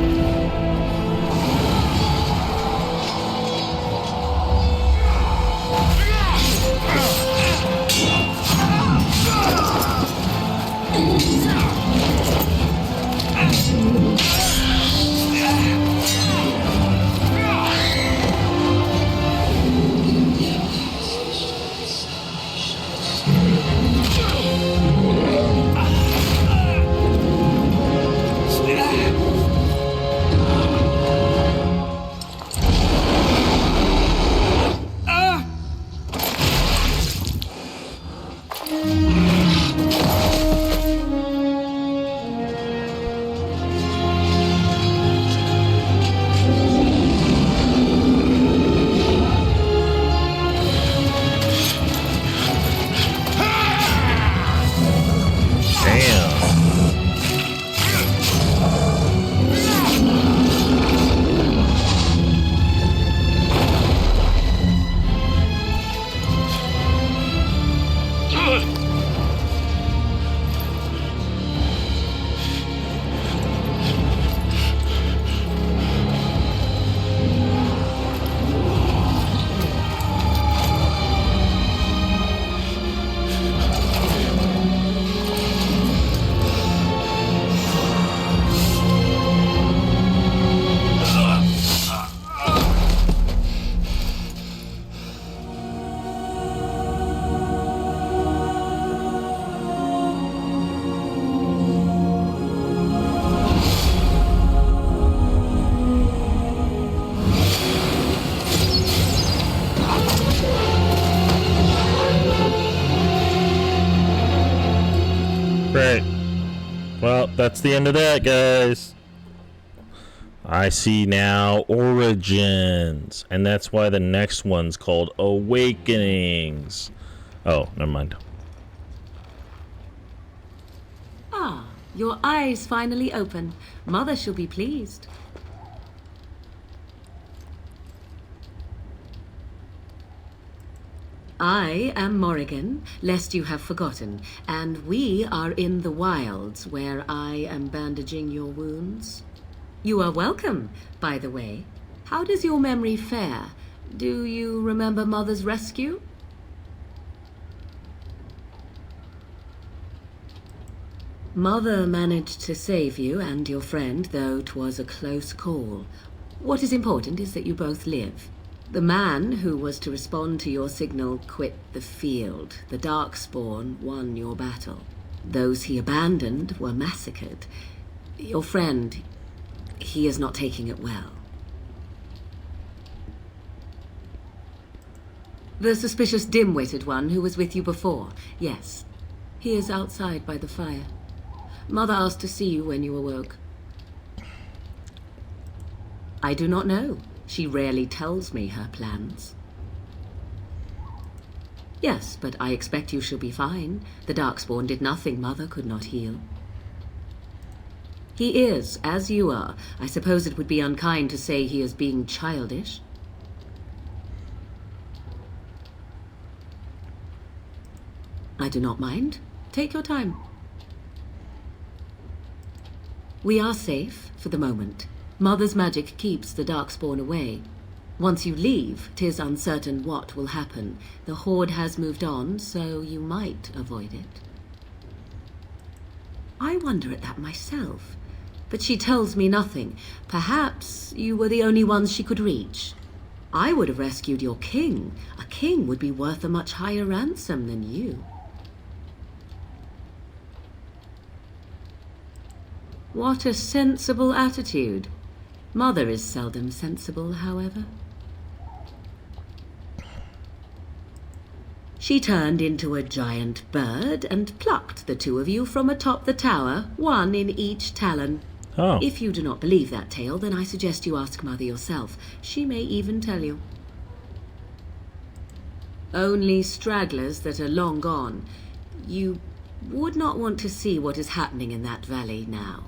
Great. Well, that's the end of that, guys. I see now Origins, and that's why the next one's called Awakenings. Oh, never mind. Ah, your eyes finally open. Mother shall be pleased. I am Morrigan, lest you have forgotten, and we are in the wilds where I am bandaging your wounds. You are welcome, by the way. How does your memory fare? Do you remember Mother's rescue? Mother managed to save you and your friend, though 'twas a close call. What is important is that you both live. The man who was to respond to your signal quit the field. The darkspawn won your battle. Those he abandoned were massacred. Your friend, he is not taking it well. The suspicious dim-witted one who was with you before, yes. He is outside by the fire. Mother asked to see you when you awoke. I do not know. She rarely tells me her plans. Yes, but I expect you shall be fine. The darkspawn did nothing Mother could not heal. He is, as you are. I suppose it would be unkind to say he is being childish. I do not mind. Take your time. We are safe, for the moment. Mother's magic keeps the darkspawn away. Once you leave, 'tis uncertain what will happen. The horde has moved on, so you might avoid it. I wonder at that myself, but she tells me nothing. Perhaps you were the only ones she could reach. I would have rescued your king. A king would be worth a much higher ransom than you. What a sensible attitude. Mother is seldom sensible, however. She turned into a giant bird and plucked the two of you from atop the tower, one in each talon. Oh. If you do not believe that tale, then I suggest you ask Mother yourself. She may even tell you. Only stragglers that are long gone. You would not want to see what is happening in that valley now.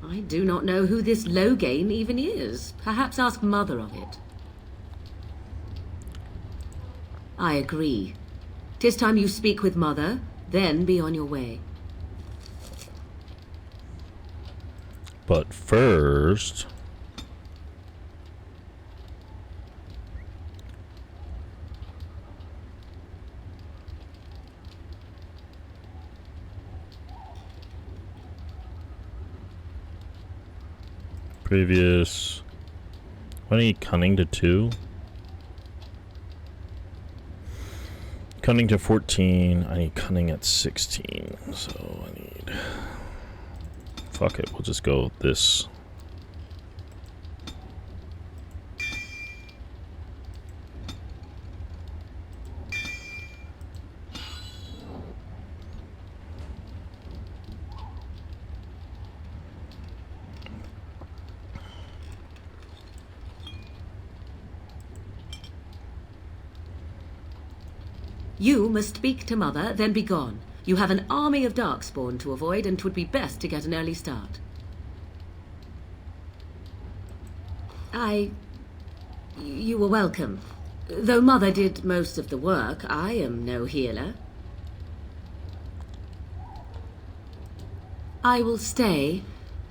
I do not know who this Loghain even is. Perhaps ask Mother of it. I agree. 'Tis time you speak with Mother, then be on your way. But first... previous... I need cunning to 2. Cunning to 14. I need cunning at 16. So I need... fuck it, we'll just go with this. You must speak to Mother, then be gone. You have an army of darkspawn to avoid, and 'twould be best to get an early start. You were welcome. Though Mother did most of the work, I am no healer. I will stay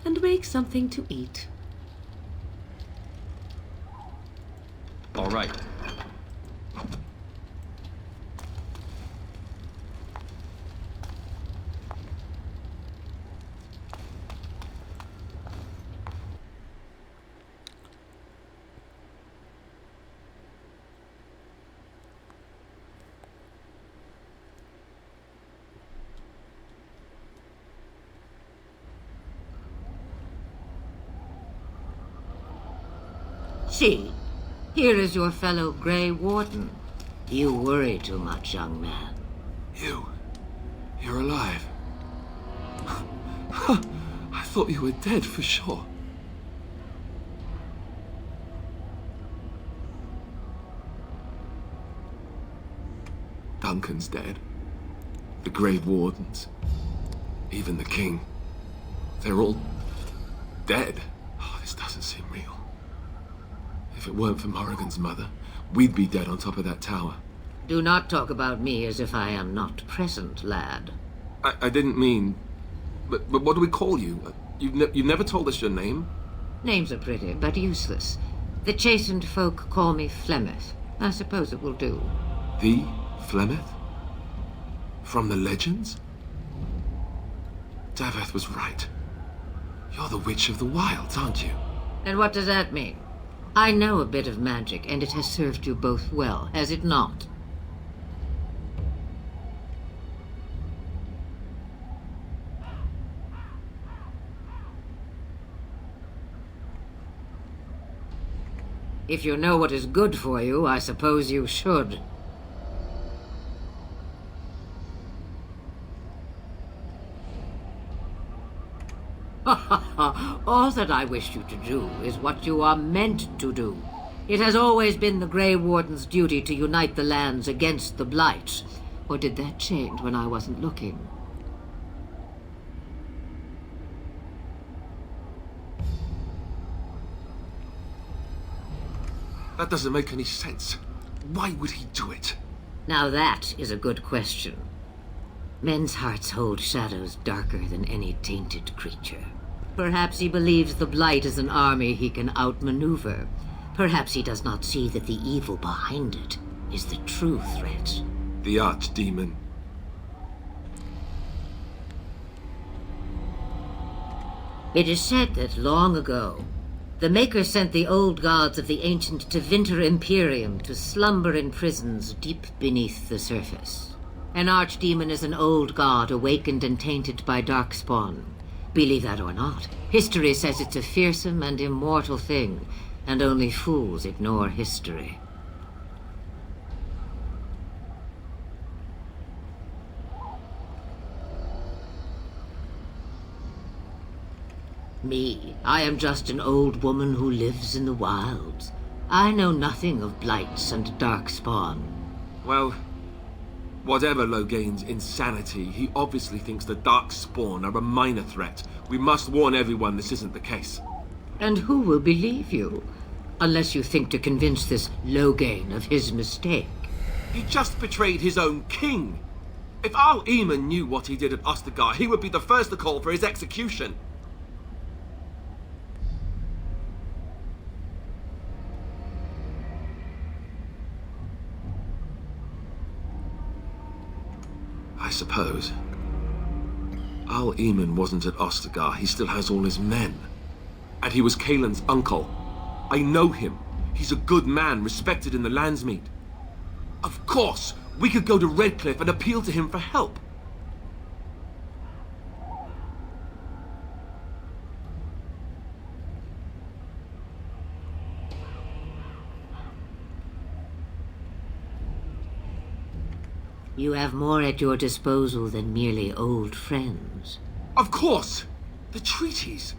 and make something to eat. All right. See, here is your fellow Grey Warden. You worry too much, young man. You're alive. I thought you were dead for sure. Duncan's dead. The Grey Wardens. Even the King. They're all dead. Oh, this doesn't seem real. If it weren't for Morrigan's mother, we'd be dead on top of that tower. Do not talk about me as if I am not present, lad. I didn't mean... But what do we call you? You've never told us your name? Names are pretty, but useless. The chastened folk call me Flemeth. I suppose it will do. The Flemeth? From the legends? Daveth was right. You're the Witch of the Wilds, aren't you? And what does that mean? I know a bit of magic, and it has served you both well, has it not? If you know what is good for you, I suppose you should. All that I wish you to do is what you are meant to do. It has always been the Grey Warden's duty to unite the lands against the Blight. Or did that change when I wasn't looking? That doesn't make any sense. Why would he do it? Now that is a good question. Men's hearts hold shadows darker than any tainted creature. Perhaps he believes the Blight is an army he can outmaneuver. Perhaps he does not see that the evil behind it is the true threat. The archdemon. It is said that long ago, the Maker sent the old gods of the ancient Tevinter Imperium to slumber in prisons deep beneath the surface. An archdemon is an old god awakened and tainted by darkspawn. Believe that or not, history says it's a fearsome and immortal thing, and only fools ignore history. Me, I am just an old woman who lives in the wilds. I know nothing of blights and darkspawn. Well, whatever Loghain's insanity, he obviously thinks the darkspawn are a minor threat. We must warn everyone this isn't the case. And who will believe you? Unless you think to convince this Loghain of his mistake. He just betrayed his own king. If Al-Eamon knew what he did at Ostagar, he would be the first to call for his execution. I suppose. Al-Eamon wasn't at Ostagar. He still has all his men. And he was Kaelin's uncle. I know him. He's a good man, respected in the Landsmeet. Of course, we could go to Redcliffe and appeal to him for help. You have more at your disposal than merely old friends. Of course! The treaties!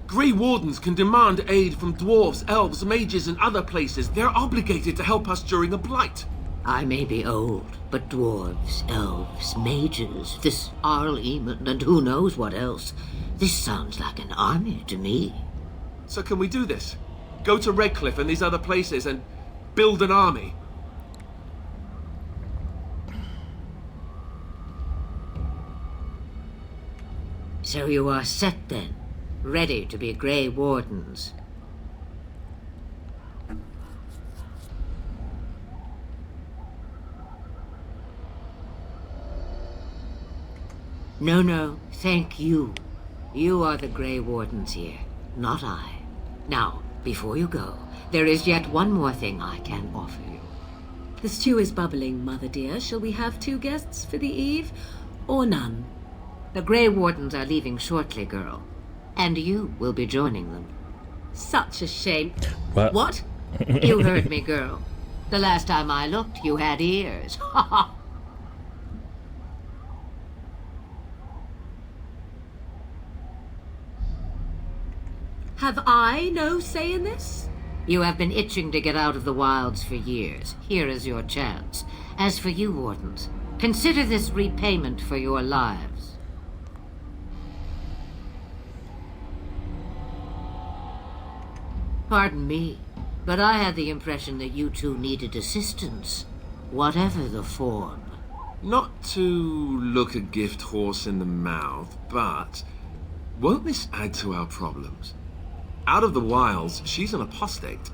Grey Wardens can demand aid from dwarves, elves, mages, and other places. They're obligated to help us during a blight. I may be old, but dwarves, elves, mages, this Al-Eamon, and who knows what else. This sounds like an army to me. So can we do this? Go to Redcliffe and these other places and build an army? So you are set then, ready to be Grey Wardens. No, thank you. You are the Grey Wardens here, not I. Now, before you go, there is yet one more thing I can offer you. The stew is bubbling, Mother dear. Shall we have 2 guests for the eve, or none? The Grey Wardens are leaving shortly, girl. And you will be joining them. Such a shame. What? You heard me, girl. The last time I looked, you had ears. Ha ha! Have I no say in this? You have been itching to get out of the wilds for years. Here is your chance. As for you, Wardens, consider this repayment for your lives. Pardon me, but I had the impression that you two needed assistance, whatever the form. Not to look a gift horse in the mouth, but won't this add to our problems? Out of the wilds, she's an apostate.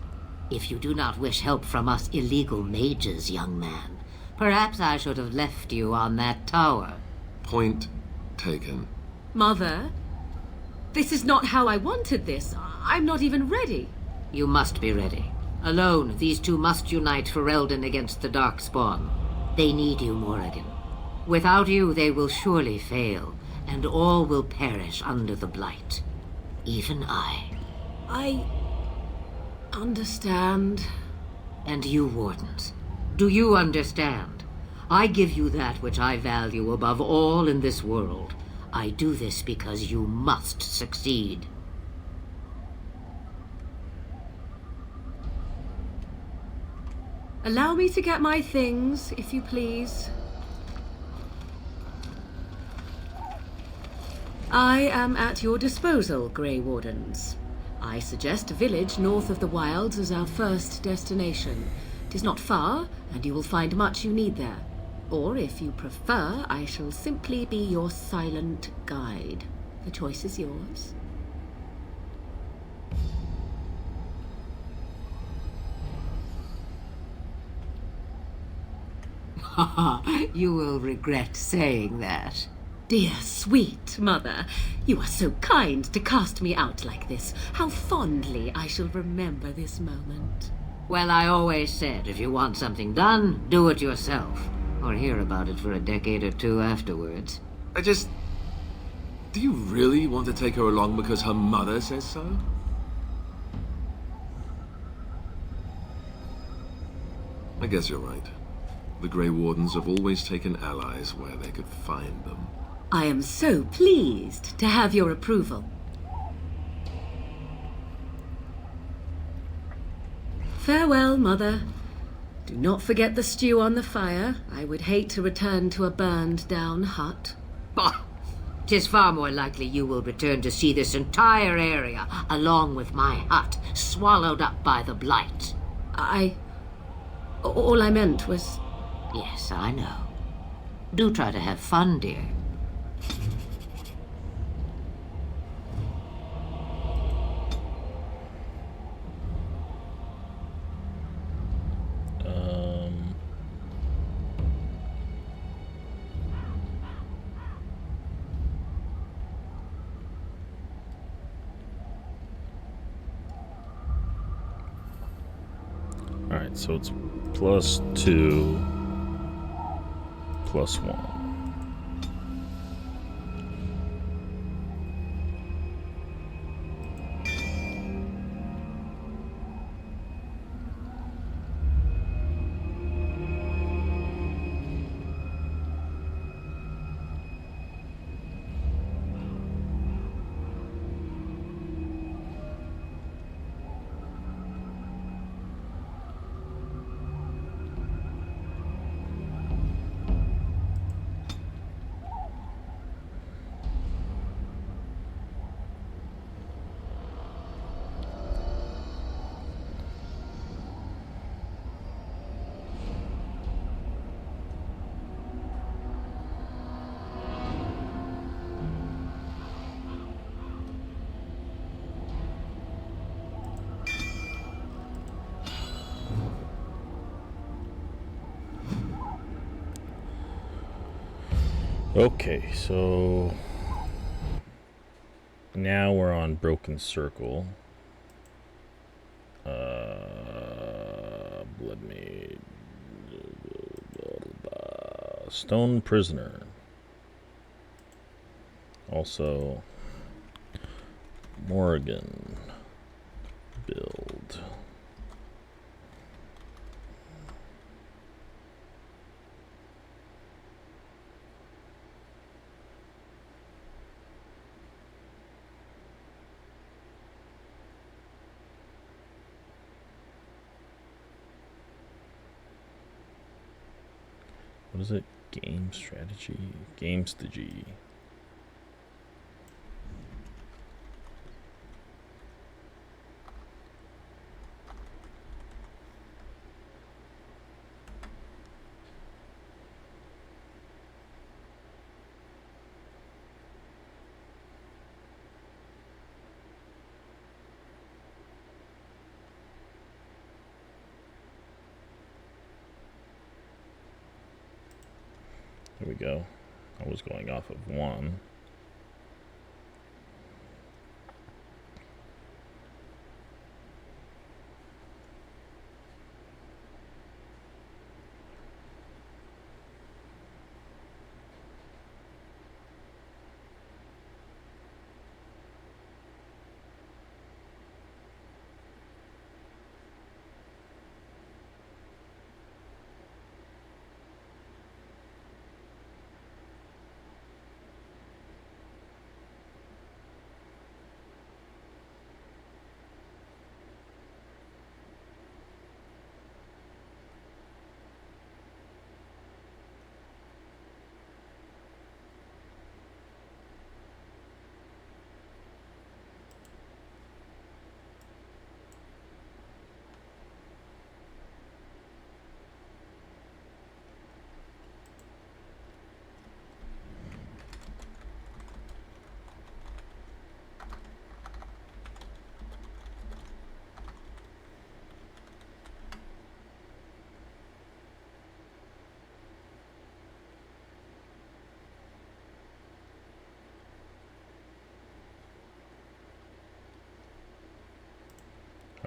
If you do not wish help from us illegal mages, young man, Perhaps I should have left you on that tower. Point taken. Mother, this is not how I wanted this. I'm not even ready. You must be ready. Alone, these two must unite for Eldon against the darkspawn. They need you, Morrigan. Without you, they will surely fail, and all will perish under the Blight. Even I. I understand. And you, Wardens, do you understand? I give you that which I value above all in this world. I do this because you must succeed. Allow me to get my things, if you please. I am at your disposal, Grey Wardens. I suggest a village north of the Wilds as our first destination. It is not far, and you will find much you need there. Or, if you prefer, I shall simply be your silent guide. The choice is yours. You will regret saying that. Dear, sweet mother, you are so kind to cast me out like this. How fondly I shall remember this moment. Well, I always said, if you want something done, do it yourself. Or hear about it for a decade or two afterwards. Do you really want to take her along because her mother says so? I guess you're right. The Grey Wardens have always taken allies where they could find them. I am so pleased to have your approval. Farewell, Mother. Do not forget the stew on the fire. I would hate to return to a burned-down hut. Bah! 'Tis far more likely you will return to see this entire area, along with my hut, swallowed up by the Blight. All I meant was... Yes, I know. Do try to have fun, dear. Alright, so it's +2, +1. Okay, so now we're on Broken Circle. Bloodmaid. Stone Prisoner. Also, Morrigan build. What is it? Game strategy? Game strategy. There we go. I was going off of 1.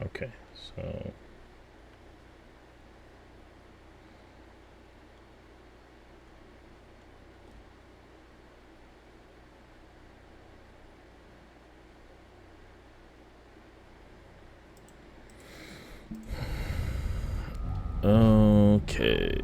Okay, so okay.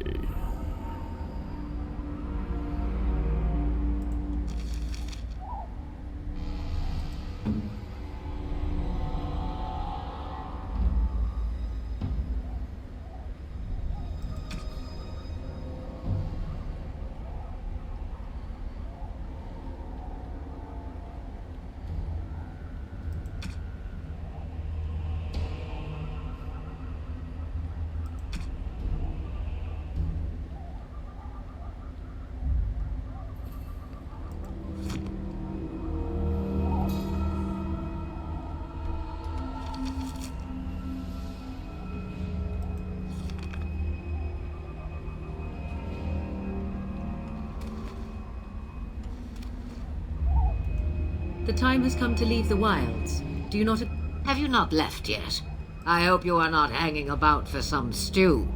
The time has come to leave the wilds. Do you not... Have you not left yet? I hope you are not hanging about for some stew.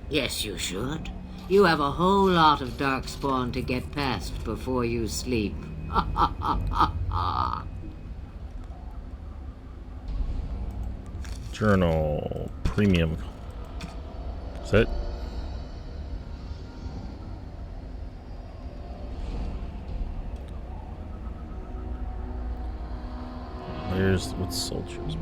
Yes, you should. You have a whole lot of darkspawn to get past before you sleep. Journal premium. Is that? Where's what soldiers?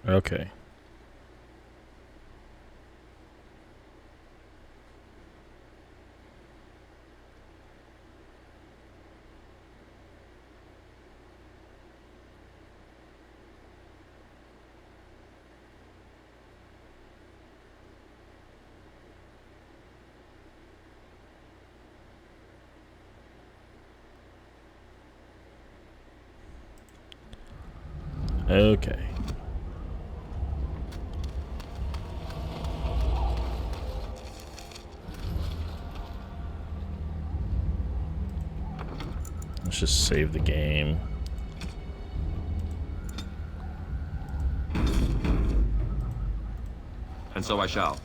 Okay. Okay. Let's just save the game. And so I shall.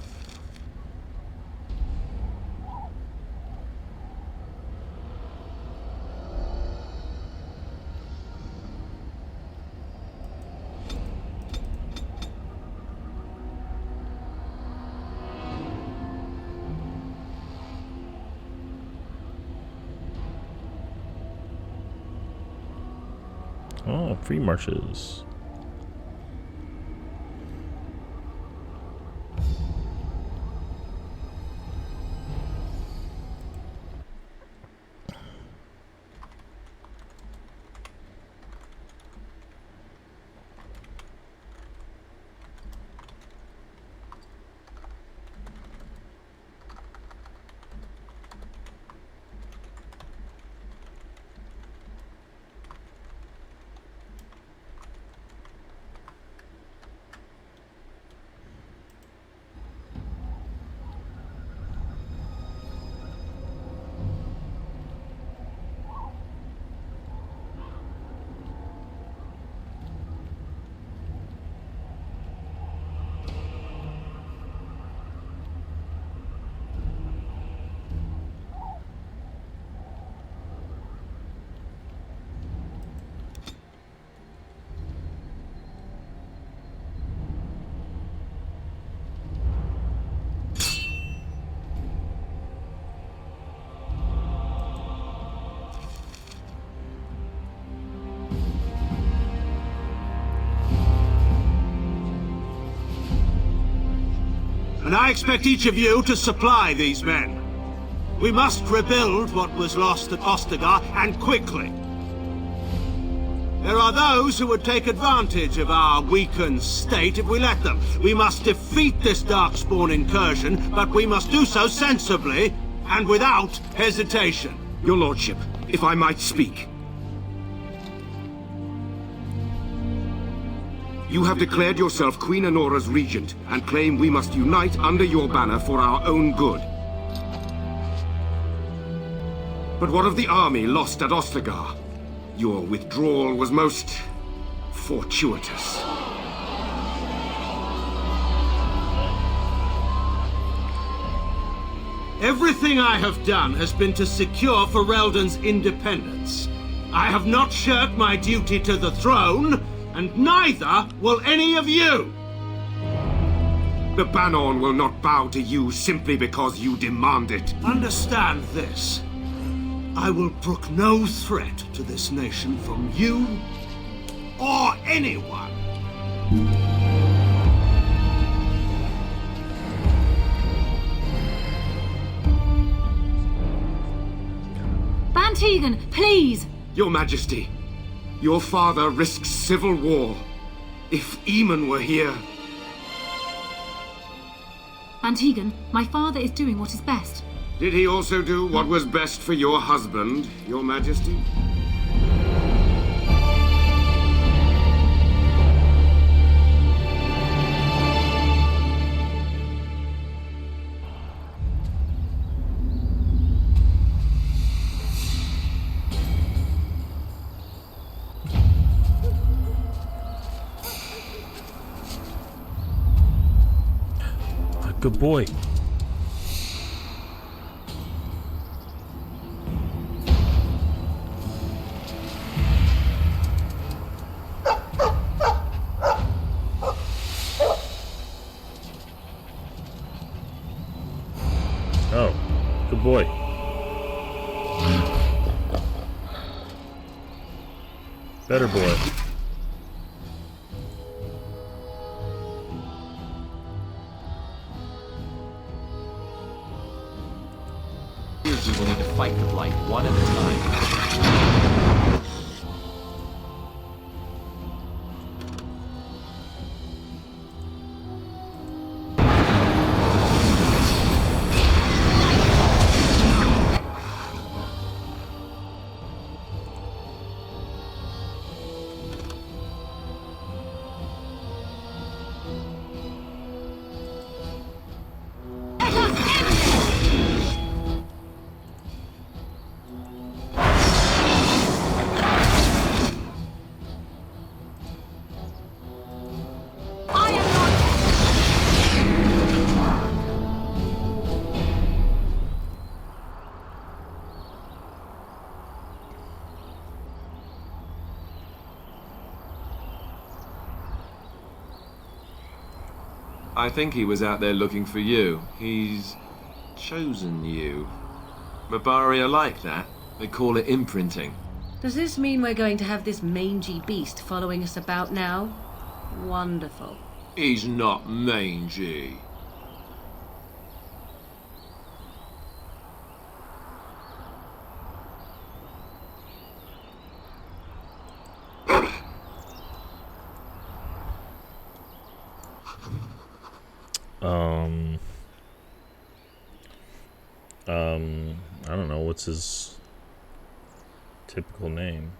Oh, free marches. And I expect each of you to supply these men. We must rebuild what was lost at Ostagar, and quickly. There are those who would take advantage of our weakened state if we let them. We must defeat this darkspawn incursion, but we must do so sensibly and without hesitation. Your lordship, if I might speak. You have declared yourself Queen Honora's regent, and claim we must unite under your banner for our own good. But what of the army lost at Ostagar? Your withdrawal was most fortuitous. Everything I have done has been to secure Ferelden's independence. I have not shirked my duty to the throne, and neither will any of you! The Banon will not bow to you simply because you demand it. Understand this. I will brook no threat to this nation from you or anyone. Bantegan, please! Your Majesty, your father risks civil war. If Eamon were here... Bantegan, my father is doing what is best. Did he also do what was best for your husband, Your Majesty? Good boy. Oh, good boy. Better boy. We need to fight the Blight one at a time. I think he was out there looking for you. He's chosen you. Mabari are like that. They call it imprinting. Does this mean we're going to have this mangy beast following us about now? Wonderful. He's not mangy. I don't know, what's his typical name?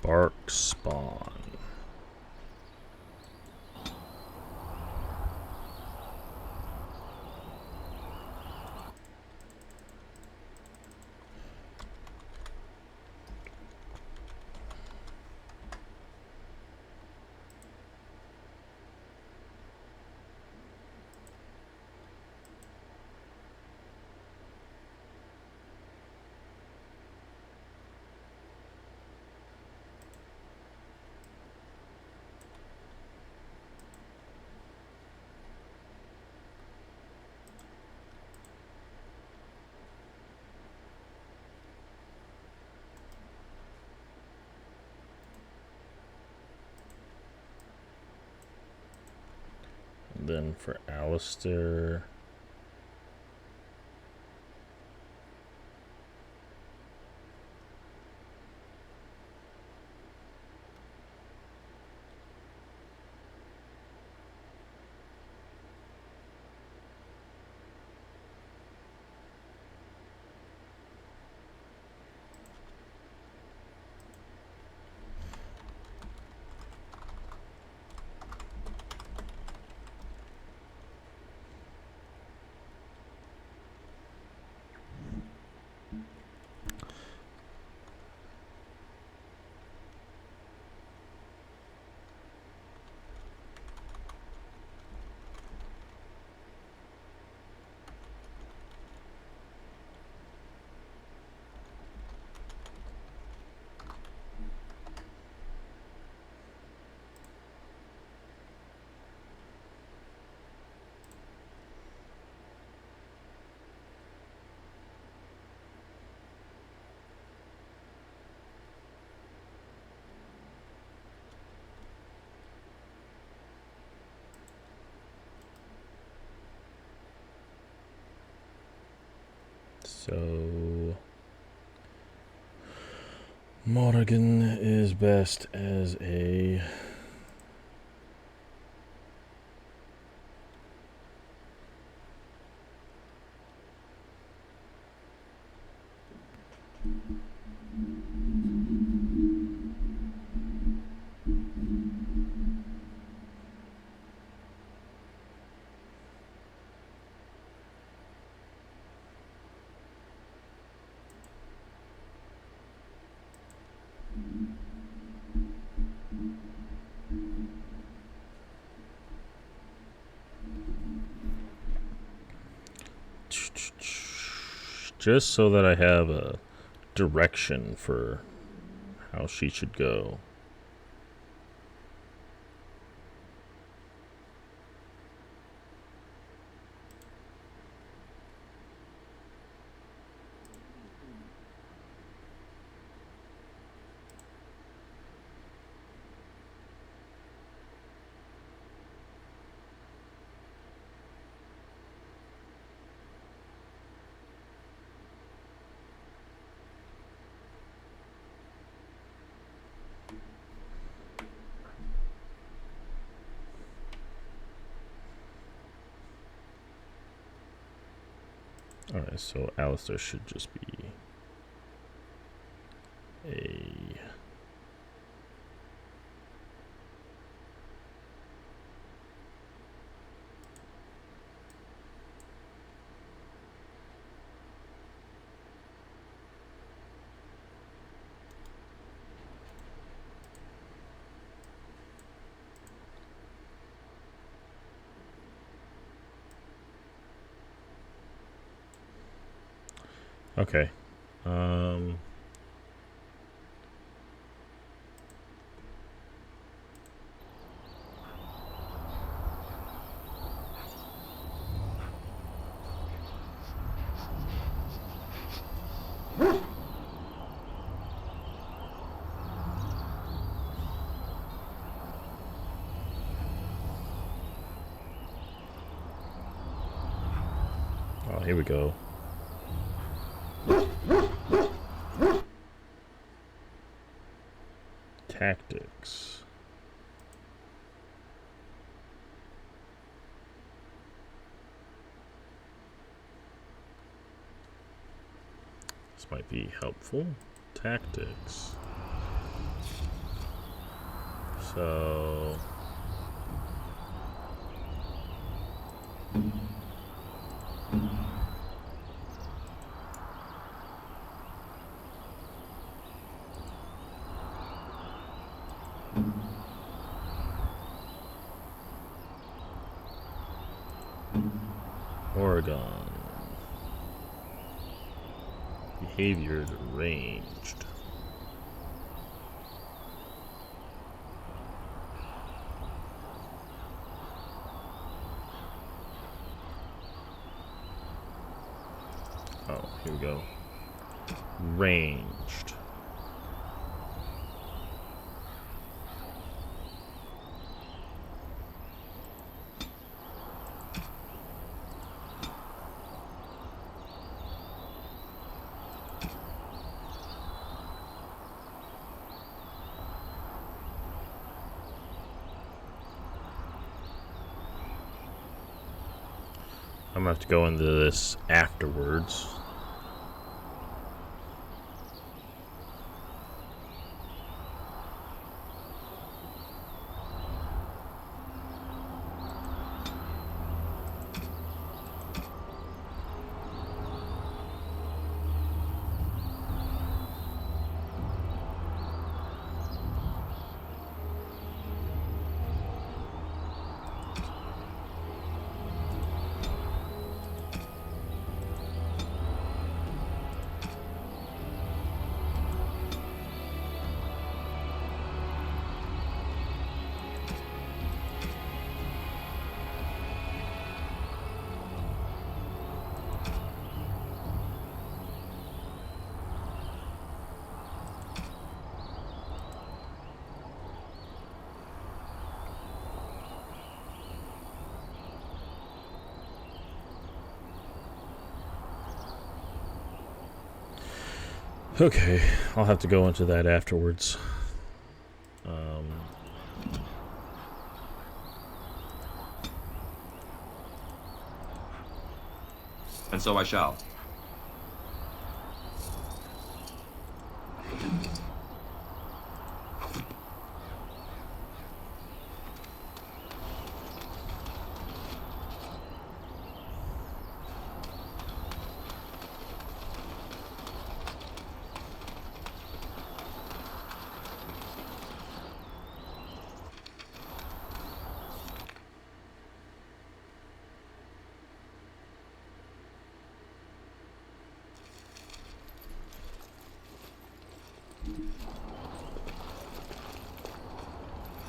Darkspawn. Then for Alistair, so Morrigan is best as a just so that I have a direction for how she should go. Alright, so Alistair should just be a Okay. Oh, here we go. Tactics. This might be helpful. Tactics. So... Morrigan. Behavior deranged. Oh, here we go. Ranged. I'm gonna have to go into this afterwards. Okay, I'll have to go into that afterwards. And so I shall.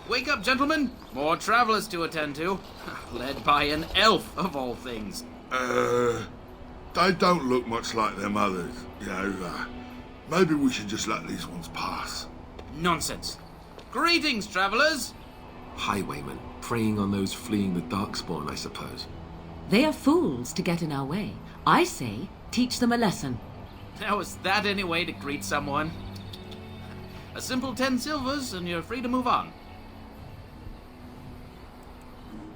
Wake up, gentlemen! More travelers to attend to. Led by an elf, of all things. They don't look much like them others. You know, maybe we should just let these ones pass. Nonsense. Greetings, travelers! Highwaymen, preying on those fleeing the darkspawn, I suppose. They are fools to get in our way. I say, teach them a lesson. Now, is that any way to greet someone? A simple 10 silvers and you're free to move on.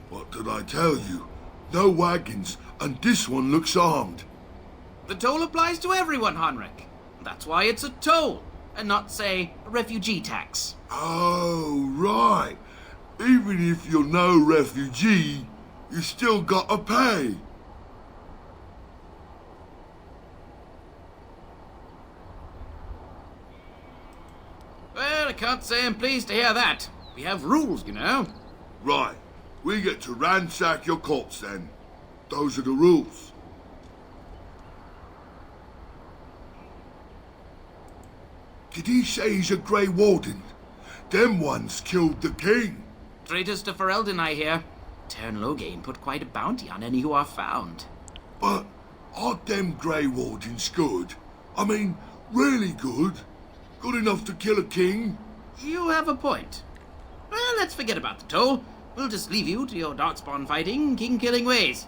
What did I tell you? No wagons, and this one looks armed. The toll applies to everyone, Henrik. That's why it's a toll, and not, say, a refugee tax. Oh, right. Even if you're no refugee, you still gotta pay. Well, I can't say I'm pleased to hear that. We have rules, you know. Right. We get to ransack your corpse then. Those are the rules. Did he say he's a Grey Warden? Them ones killed the king. Traitors to Ferelden, I hear. Tern Loghain put quite a bounty on any who are found. But aren't them Grey Wardens good? I mean, really good? Good enough to kill a king? You have a point. Well, let's forget about the toll. We'll just leave you to your darkspawn fighting, king-killing ways.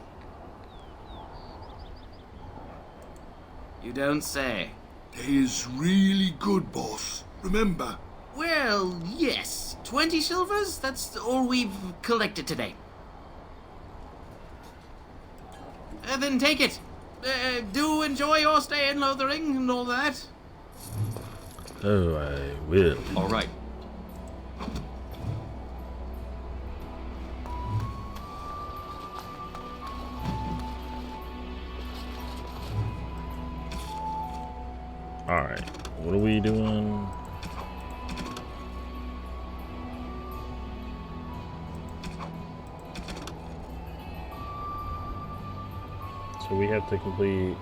You don't say. They is really good, boss. Remember? Well, yes. 20 silvers? That's all we've collected today. Then take it. Do enjoy your stay in Lothering and all that. Oh, I will. All right. Alright, what are we doing? So we have to complete...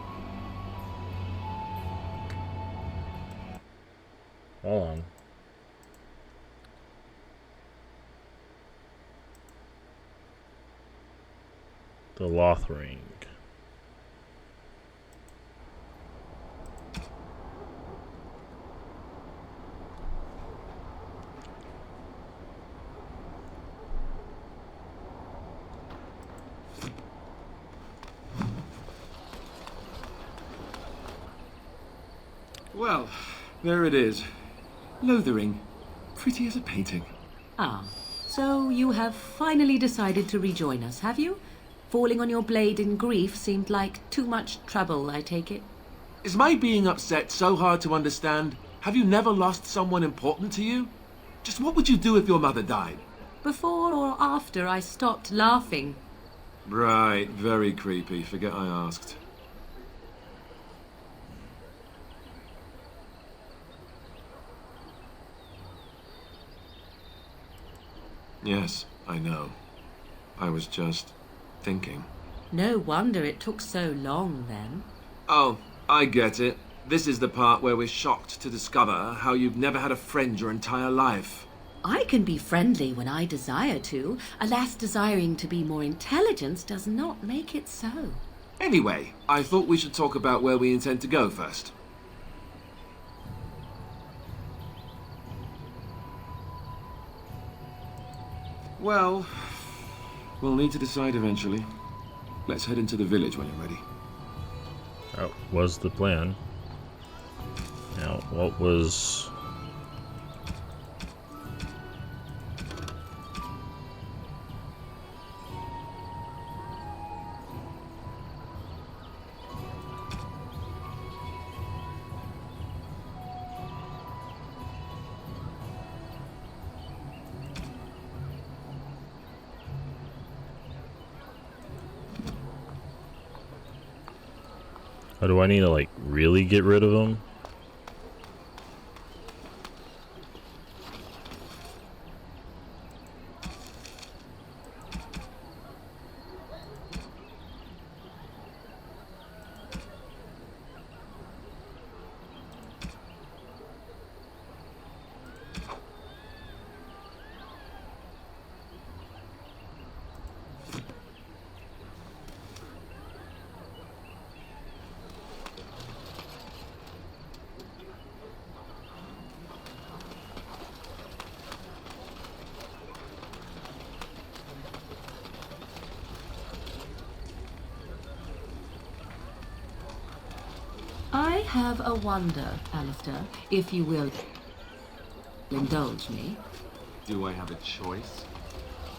Hold on. The Lothering. Well, there it is. Lothering. Pretty as a painting. Ah, so you have finally decided to rejoin us, have you? Falling on your blade in grief seemed like too much trouble, I take it. Is my being upset so hard to understand? Have you never lost someone important to you? Just what would you do if your mother died? Before or after I stopped laughing. Right, very creepy. Forget I asked. Yes, I know. I was just thinking. No wonder it took so long, then. Oh, I get it. This is the part where we're shocked to discover how you've never had a friend your entire life. I can be friendly when I desire to. Alas, desiring to be more intelligent does not make it so. Anyway, I thought we should talk about where we intend to go first. Well, we'll need to decide eventually. Let's head into the village when you're ready. That was the plan. Now, what was... Oh, do I need to, like, really get rid of them? I have a wonder, Alistair, if you will indulge me. Do I have a choice?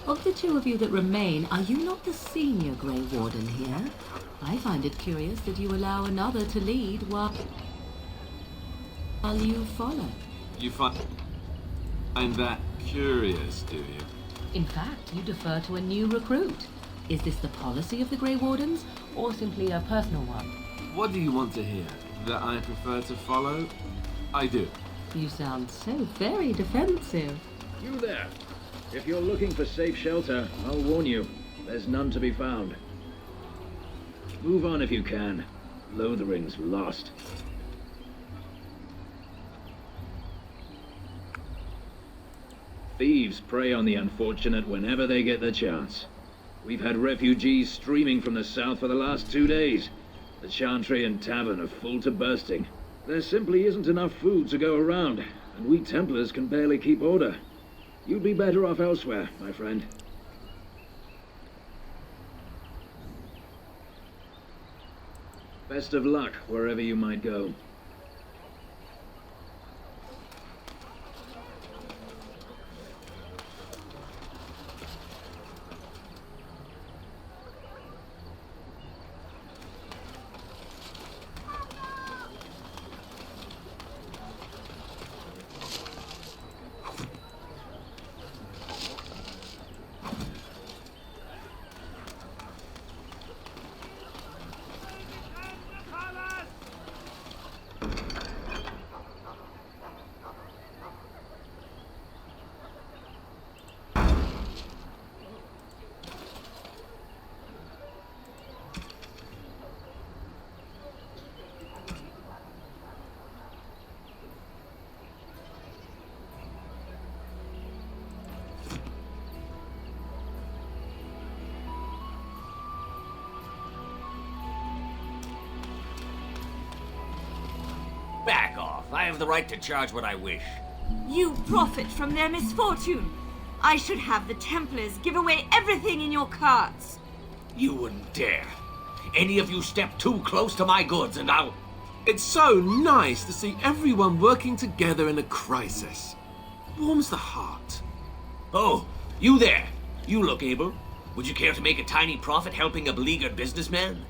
Of the two of you that remain, are you not the senior Grey Warden here? I find it curious that you allow another to lead while you follow. You find that curious, do you? In fact, you defer to a new recruit. Is this the policy of the Grey Wardens, or simply a personal one? What do you want to hear? That I prefer to follow? I do. You sound so very defensive. You there. If you're looking for safe shelter, I'll warn you. There's none to be found. Move on if you can. Lothering's lost. Thieves prey on the unfortunate whenever they get the chance. We've had refugees streaming from the south for the last 2 days. The Chantry and Tavern are full to bursting. There simply isn't enough food to go around, and we Templars can barely keep order. You'd be better off elsewhere, my friend. Best of luck wherever you might go. Back off. I have the right to charge what I wish. You profit from their misfortune. I should have the Templars give away everything in your carts. You wouldn't dare. Any of you step too close to my goods and I'll... It's so nice to see everyone working together in a crisis. Warms the heart. Oh, you there. You look able. Would you care to make a tiny profit helping a beleaguered businessman?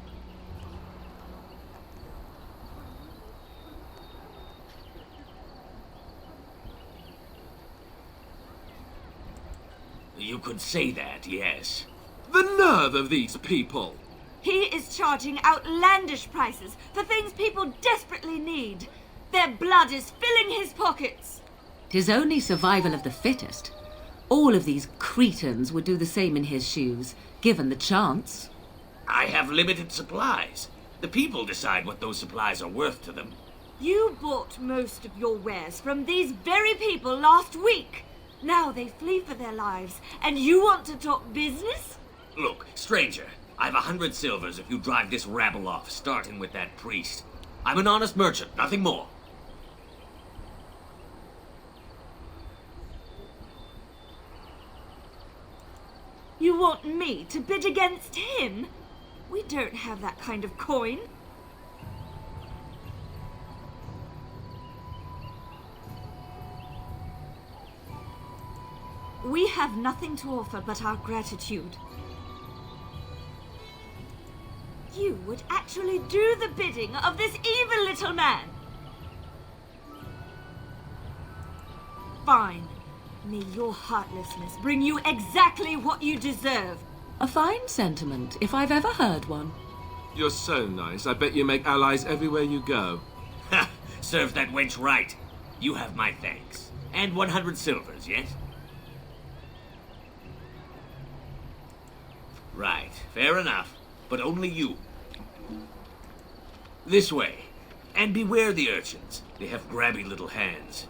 You could say that, yes. The nerve of these people! He is charging outlandish prices for things people desperately need. Their blood is filling his pockets. 'Tis only survival of the fittest. All of these cretins would do the same in his shoes, given the chance. I have limited supplies. The people decide what those supplies are worth to them. You bought most of your wares from these very people last week. Now they flee for their lives, and you want to talk business? Look, stranger, I've 100 silvers if you drive this rabble off, starting with that priest. I'm an honest merchant, nothing more. You want me to bid against him? We don't have that kind of coin. We have nothing to offer but our gratitude. You would actually do the bidding of this evil little man. Fine. May your heartlessness bring you exactly what you deserve. A fine sentiment, if I've ever heard one. You're so nice. I bet you make allies everywhere you go. Ha! Serves that wench right. You have my thanks. And 100 silvers, yes? Right, fair enough. But only you. This way. And beware the urchins. They have grabby little hands.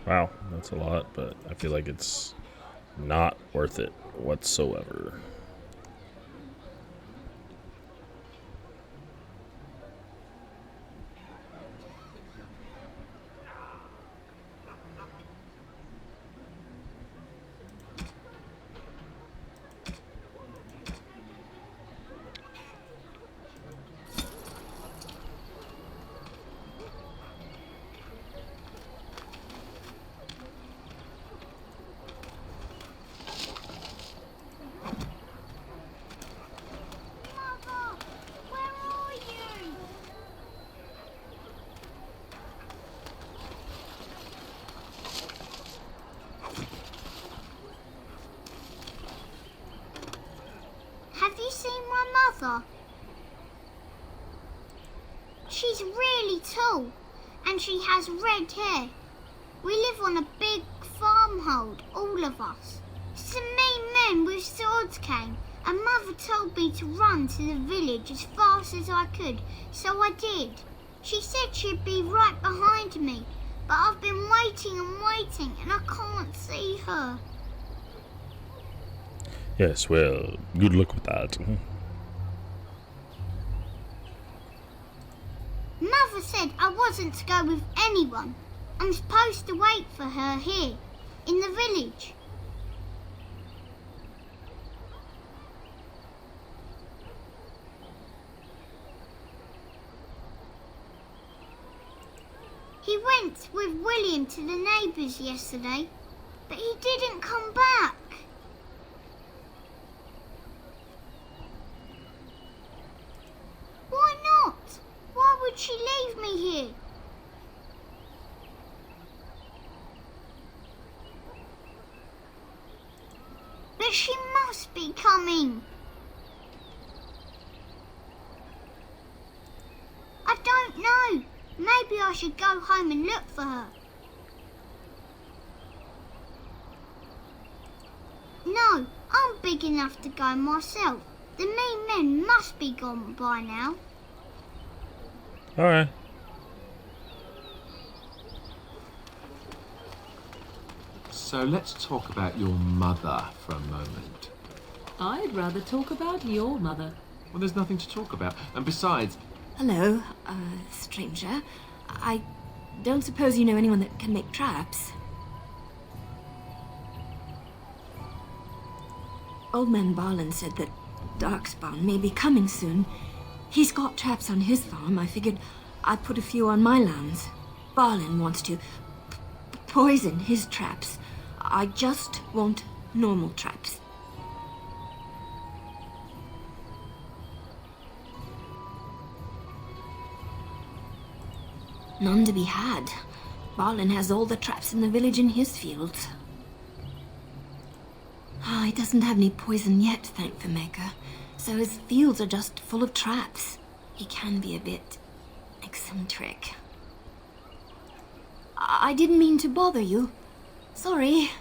Wow, that's a lot, but I feel like it's not worth it whatsoever. Have you seen my mother? She's really tall, and she has red hair. We live on a big farmhold, all of us. Some mean men with swords came, and Mother told me to run to the village as fast as I could, so I did. She said she'd be right behind me, but I've been waiting and waiting, and I can't see her. Yes, well, good luck with that. Mother said I wasn't to go with anyone. I'm supposed to wait for her here, in the village. He went with William to the neighbours yesterday, but he didn't come back. Why not? Why would she leave me here? But she must be coming. I don't know. Maybe I should go home and look for her. No, I'm big enough to go myself. The mean men must be gone by now. Alright. So let's talk about your mother for a moment. I'd rather talk about your mother. Well, there's nothing to talk about. And besides... Hello, stranger. I don't suppose you know anyone that can make traps? Old man Barlin said that darkspawn may be coming soon. He's got traps on his farm. I figured I'd put a few on my lands. Barlin wants to poison his traps. I just want normal traps. None to be had. Barlin has all the traps in the village in his fields. He doesn't have any poison yet, thank the Maker. So his fields are just full of traps. He can be a bit eccentric. I didn't mean to bother you. Sorry.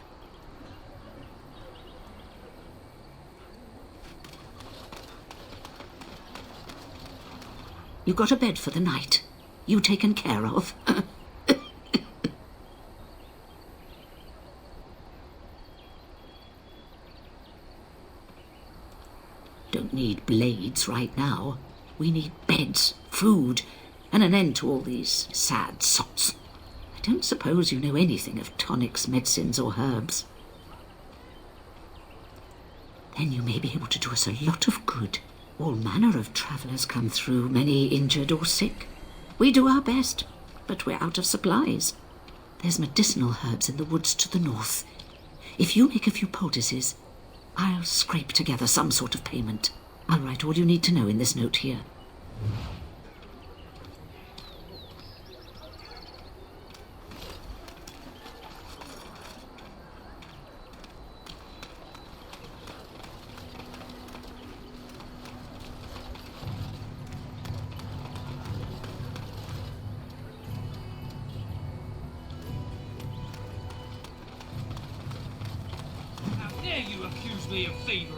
You got a bed for the night? You taken care of? Don't need blades right now. We need beds, food, and an end to all these sad sots. I don't suppose you know anything of tonics, medicines, or herbs. Then you may be able to do us a lot of good. All manner of travellers come through, many injured or sick. We do our best, but we're out of supplies. There's medicinal herbs in the woods to the north. If you make a few poultices, I'll scrape together some sort of payment. I'll write all you need to know in this note here. You accuse me of thievery.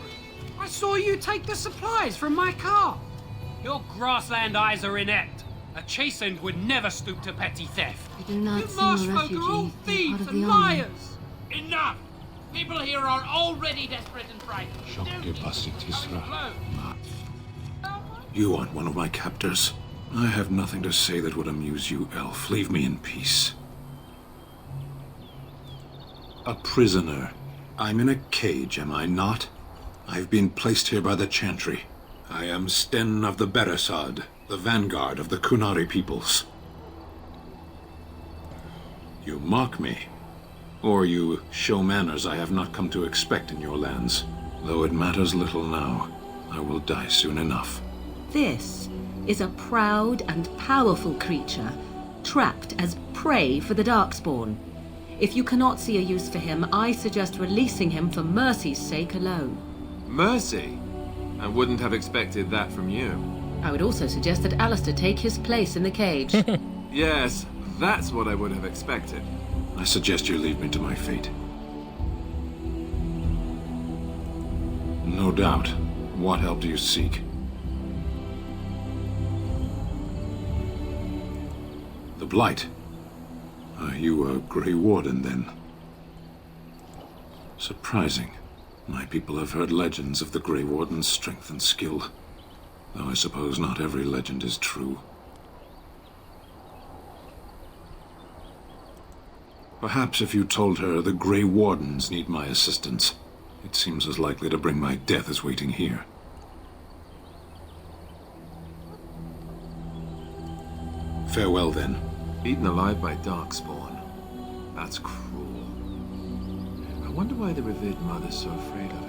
I saw you take the supplies from my car. Your grassland eyes are inept. A chastened would never stoop to petty theft. I do not You seem a Marshfolk refugee, are all but part thieves of and the army. liars! Enough! People here are already desperate and frightened. You aren't one of my captors. I have nothing to say that would amuse you, elf. Leave me in peace. A prisoner. I'm in a cage, am I not? I've been placed here by the Chantry. I am Sten of the Beresad, the vanguard of the Kunari peoples. You mock me, or you show manners I have not come to expect in your lands. Though it matters little now, I will die soon enough. This is a proud and powerful creature, trapped as prey for the darkspawn. If you cannot see a use for him, I suggest releasing him for mercy's sake alone. Mercy? I wouldn't have expected that from you. I would also suggest that Alistair take his place in the cage. Yes, that's what I would have expected. I suggest you leave me to my fate. No doubt. What help do you seek? The Blight. Are you a Grey Warden, then? Surprising. My people have heard legends of the Grey Warden's strength and skill, though I suppose not every legend is true. Perhaps if you told her the Grey Wardens need my assistance, it seems as likely to bring my death as waiting here. Farewell, then. Eaten alive by darkspawn. That's cruel. I wonder why the revered mother's so afraid of him.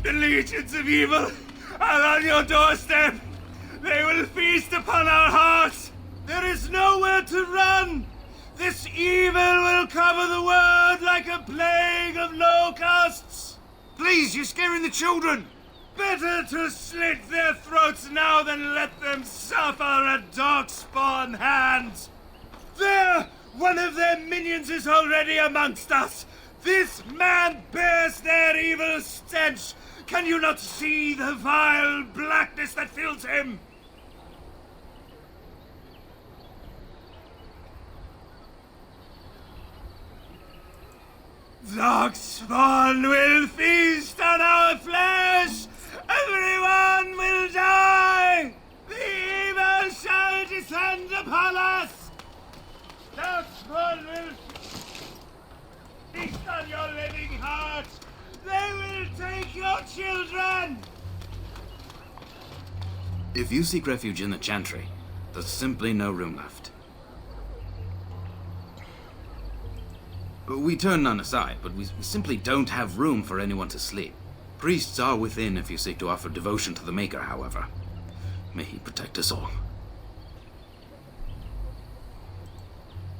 The legions of evil are on your doorstep. They will feast upon our hearts. There is nowhere to run. This evil will cover the world like a plague of locusts. Please, you're scaring the children. Better to slit their throats now than let them suffer at darkspawn hands. There! One of their minions is already amongst us. This man bears their evil stench. Can you not see the vile blackness that fills him? Darkspawn will feast on our flesh! Everyone will die! The evil shall descend upon us! Darkspawn will feast on your living hearts! They will take your children! If you seek refuge in the Chantry, there's simply no room left. We turn none aside, but we simply don't have room for anyone to sleep. Priests are within if you seek to offer devotion to the Maker, however. May he protect us all.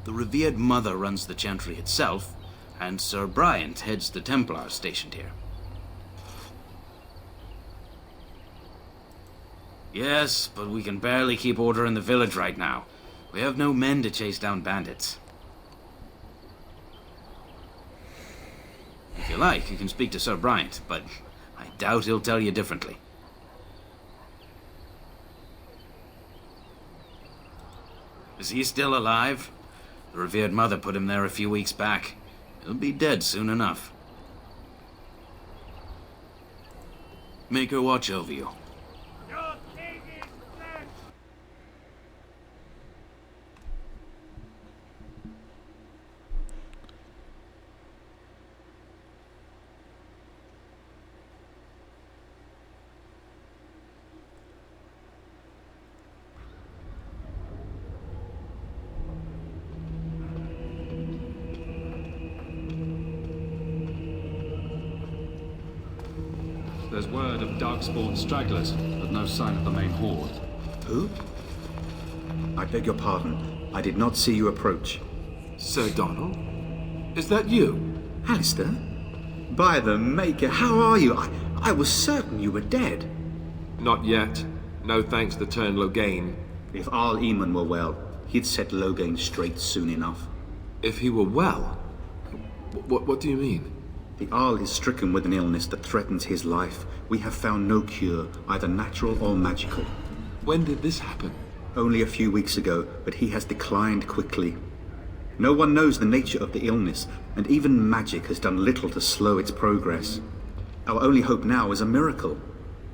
The revered Mother runs the Chantry itself, and Sir Bryant heads the Templars stationed here. Yes, but we can barely keep order in the village right now. We have no men to chase down bandits. If you like, you can speak to Sir Bryant, but I doubt he'll tell you differently. Is he still alive? The revered Mother put him there a few weeks back. He'll be dead soon enough. Make her watch over you. There's word of darkspawn stragglers, but no sign of the main horde. Who? I beg your pardon. I did not see you approach. Sir Donald? Is that you? Alistair? By the Maker, how are you? I was certain you were dead. Not yet. No thanks to turn Loghain. If Arl Eamon were well, he'd set Loghain straight soon enough. If he were well? What do you mean? The Arl is stricken with an illness that threatens his life. We have found no cure, either natural or magical. When did this happen? Only a few weeks ago, but he has declined quickly. No one knows the nature of the illness, and even magic has done little to slow its progress. Our only hope now is a miracle.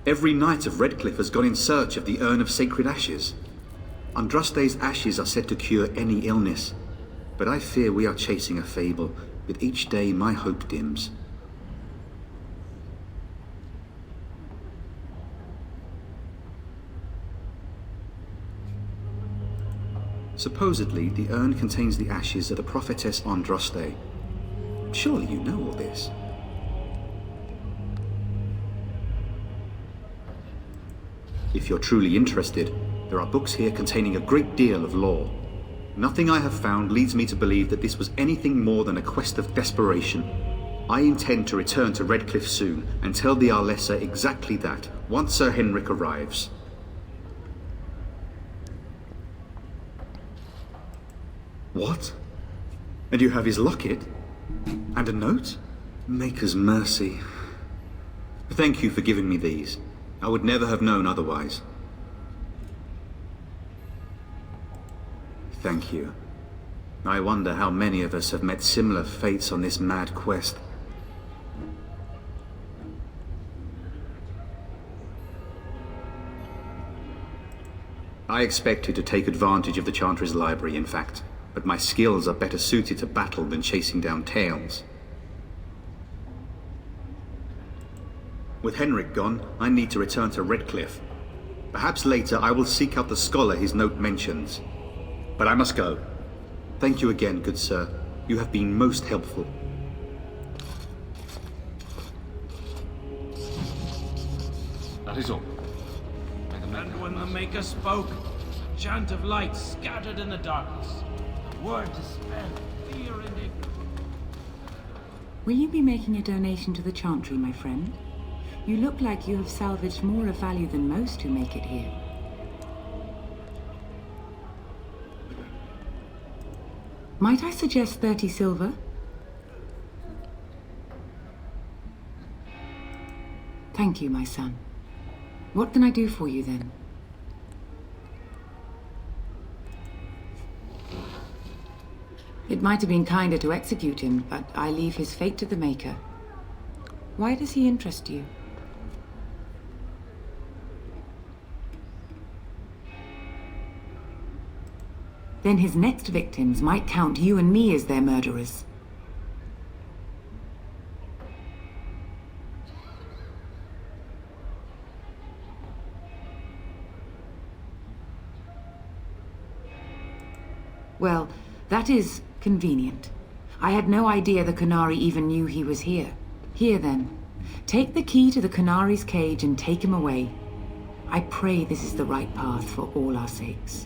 Every knight of Redcliffe has gone in search of the Urn of Sacred Ashes. Andraste's ashes are said to cure any illness, but I fear we are chasing a fable. With each day, my hope dims. Supposedly, the urn contains the ashes of the prophetess Andraste. Surely you know all this. If you're truly interested, there are books here containing a great deal of lore. Nothing I have found leads me to believe that this was anything more than a quest of desperation. I intend to return to Redcliffe soon and tell the Arlessa exactly that, once Sir Henrik arrives. What? And you have his locket? And a note? Maker's mercy. Thank you for giving me these. I would never have known otherwise. Thank you. I wonder how many of us have met similar fates on this mad quest. I expected to take advantage of the Chantry's library, in fact, but my skills are better suited to battle than chasing down tales. With Henrik gone, I need to return to Redcliffe. Perhaps later I will seek out the scholar his note mentions. But I must go. Thank you again, good sir. You have been most helpful. That is all. And when the Maker spoke, a chant of light scattered in the darkness. A word to spell fear and ignorance. Will you be making a donation to the Chantry, my friend? You look like you have salvaged more of value than most who make it here. Might I suggest 30 silver? Thank you, my son. What can I do for you then? It might have been kinder to execute him, but I leave his fate to the Maker. Why does he interest you? Then his next victims might count you and me as their murderers. Well, that is convenient. I had no idea the Korcari even knew he was here. Here then, take the key to the Korcari's cage and take him away. I pray this is the right path for all our sakes.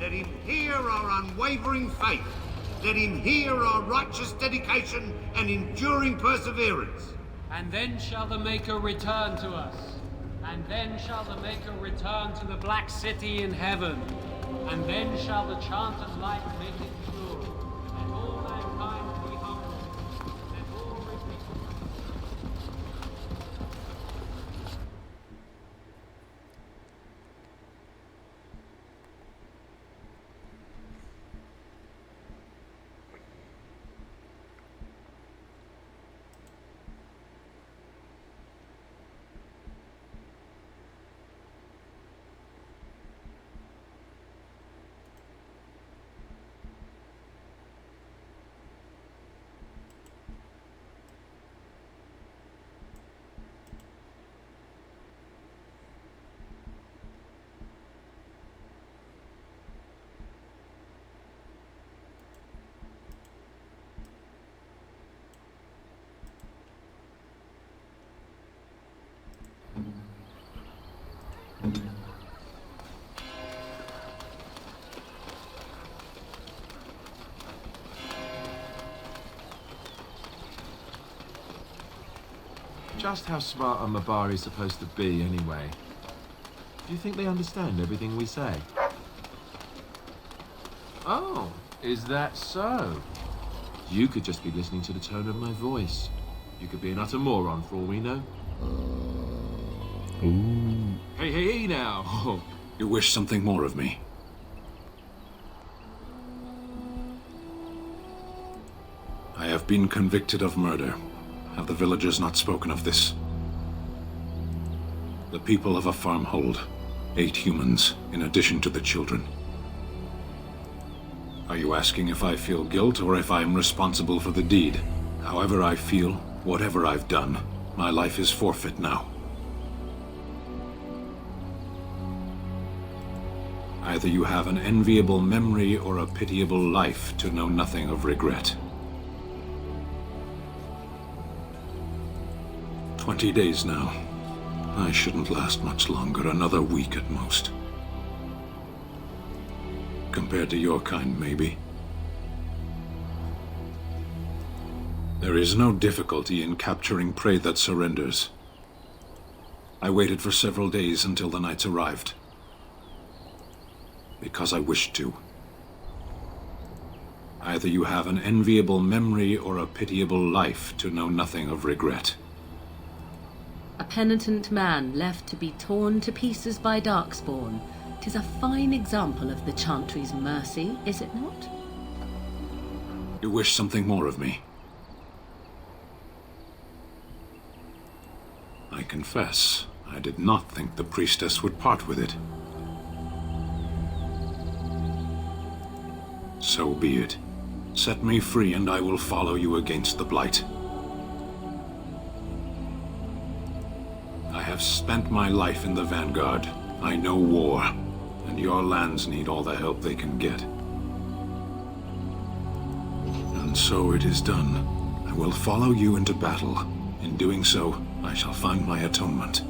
Let him hear our unwavering faith. Let him hear our righteous dedication and enduring perseverance. And then shall the Maker return to us. And then shall the Maker return to the Black City in heaven. And then shall the chant of light make it pure. And all mankind be humble. And all repeat. Just how smart are Mabari supposed to be, anyway? Do you think they understand everything we say? Oh, is that so? You could just be listening to the tone of my voice. You could be an utter moron for all we know. Ooh. Hey now! You wish something more of me? I have been convicted of murder. Have the villagers not spoken of this? The people of a farmhold. 8 humans, in addition to the children. Are you asking if I feel guilt or if I am responsible for the deed? However I feel, whatever I've done, my life is forfeit now. Either you have an enviable memory or a pitiable life to know nothing of regret. 20 days now. I shouldn't last much longer, another week at most. Compared to your kind, maybe. There is no difficulty in capturing prey that surrenders. I waited for several days until the knights arrived. Because I wished to. Either you have an enviable memory or a pitiable life to know nothing of regret. A penitent man left to be torn to pieces by darkspawn. 'Tis a fine example of the Chantry's mercy, is it not? You wish something more of me? I confess, I did not think the priestess would part with it. So be it. Set me free and I will follow you against the Blight. I have spent my life in the vanguard. I know war, and your lands need all the help they can get. And so it is done. I will follow you into battle. In doing so, I shall find my atonement.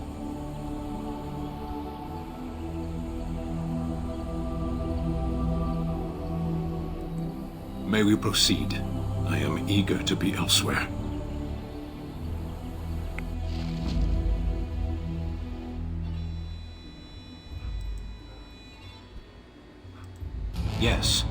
May we proceed? I am eager to be elsewhere. Yes.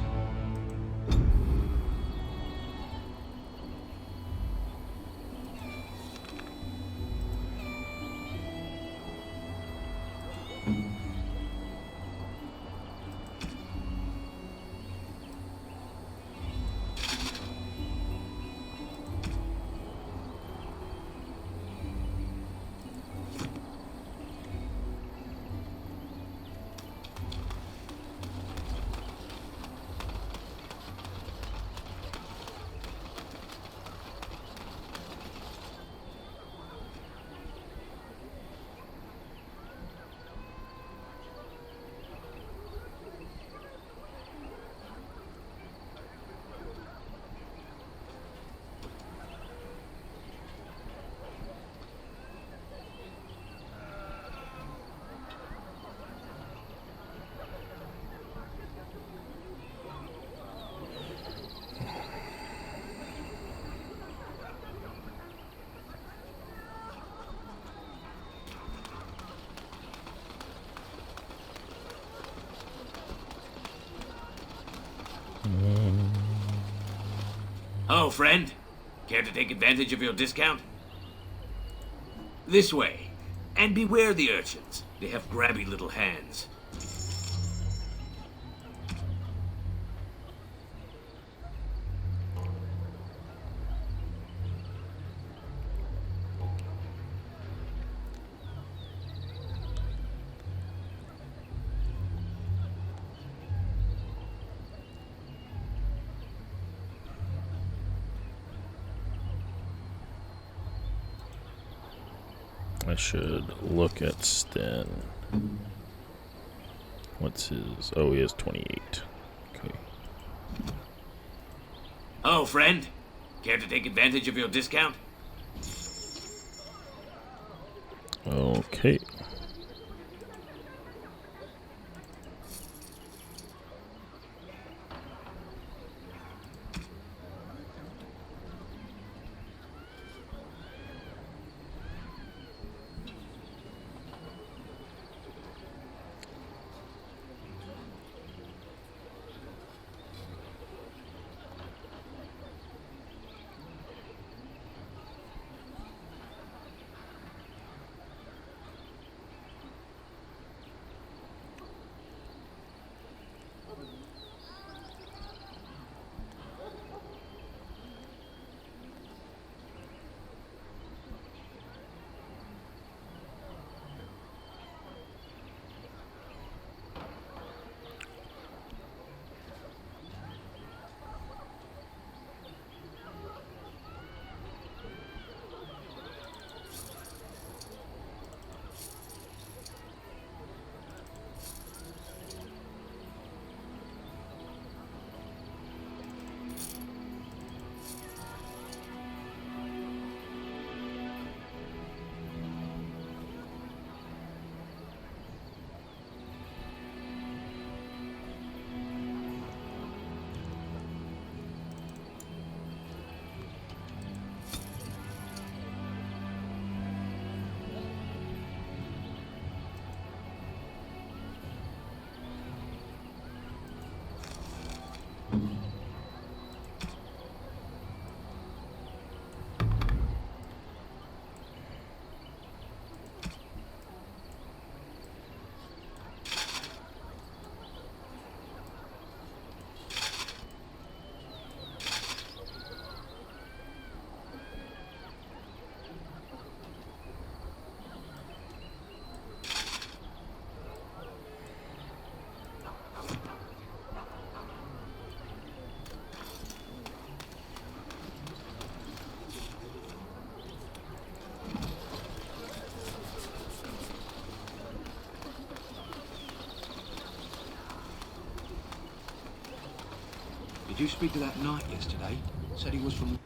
Oh, friend. Care to take advantage of your discount? This way. And beware the urchins. They have grabby little hands. I should look at Sten. What's his... Oh, he has 28. Okay. Oh, friend. Care to take advantage of your discount? Okay. you speak to that knight yesterday? Said he was from...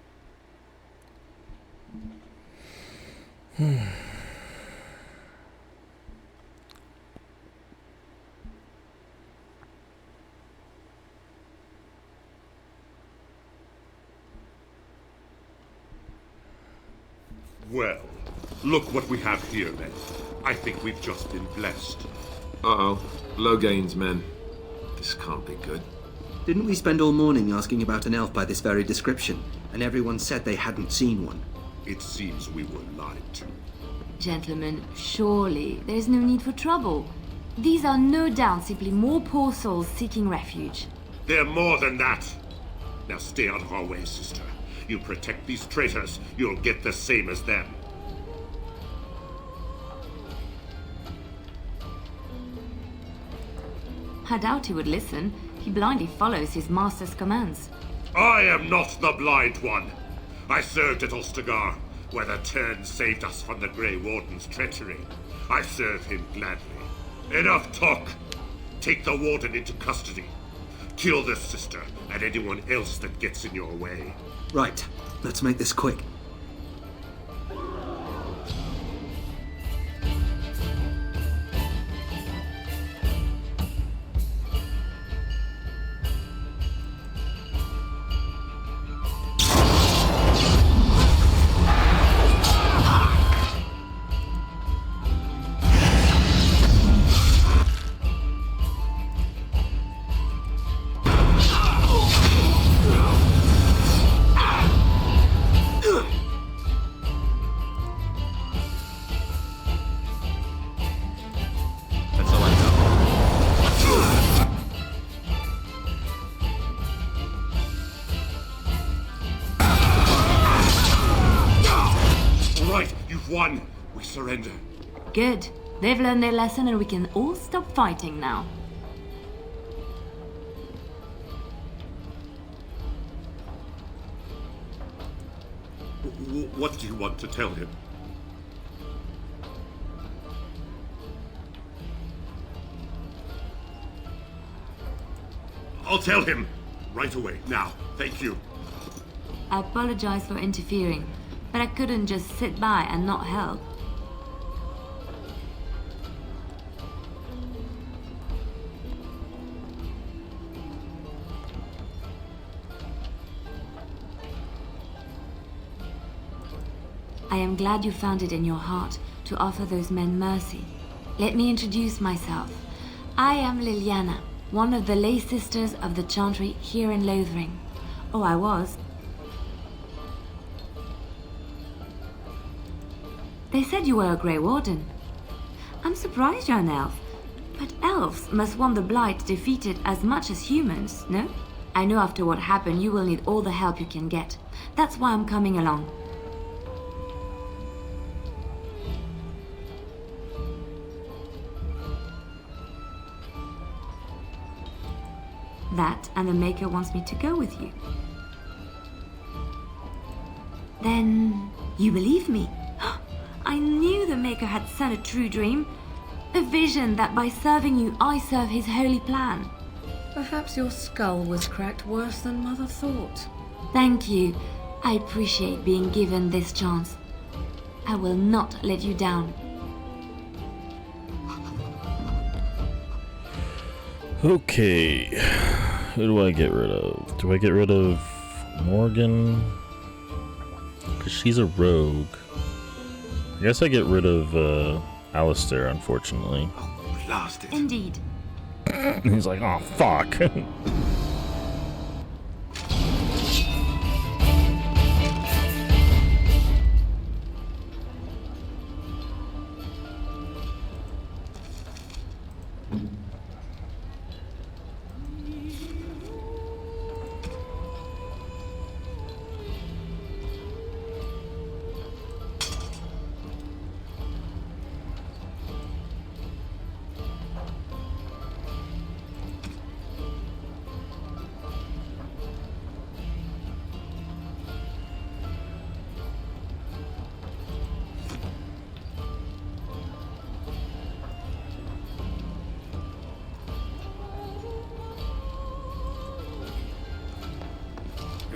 Well, look what we have here, then. I think we've just been blessed. Uh-oh. Loghain's men. This can't be good. Didn't we spend all morning asking about an elf by this very description, and everyone said they hadn't seen one? It seems we were lied to. Gentlemen, surely there's no need for trouble. These are no doubt simply more poor souls seeking refuge. They're more than that. Now stay out of our way, sister. You protect these traitors, you'll get the same as them. I doubt he would listen. He blindly follows his master's commands. I am not the blind one. I served at Ostagar, where the Turn saved us from the Grey Warden's treachery. I serve him gladly. Enough talk! Take the Warden into custody. Kill this sister and anyone else that gets in your way. Right, let's make this quick. Won. We surrender. Good. They've learned their lesson and we can all stop fighting now. What do you want to tell him? I'll tell him right away. Now. Thank you. I apologize for interfering, but I couldn't just sit by and not help. I am glad you found it in your heart to offer those men mercy. Let me introduce myself. I am Liliana, one of the lay sisters of the Chantry here in Lothering. Oh, I was. They said you were a Grey Warden. I'm surprised you're an elf, but elves must want the Blight defeated as much as humans, no? I know after what happened you will need all the help you can get. That's why I'm coming along. That and the Maker wants me to go with you. Then you believe me? I knew the Maker had sent a true dream. A vision that by serving you, I serve his holy plan. Perhaps your skull was cracked worse than Mother thought. Thank you. I appreciate being given this chance. I will not let you down. Okay. Who do I get rid of? Do I get rid of Morrigan? Because she's a rogue. I guess I get rid of Alistair, unfortunately. Oh, blast it. Indeed. He's like, oh, fuck.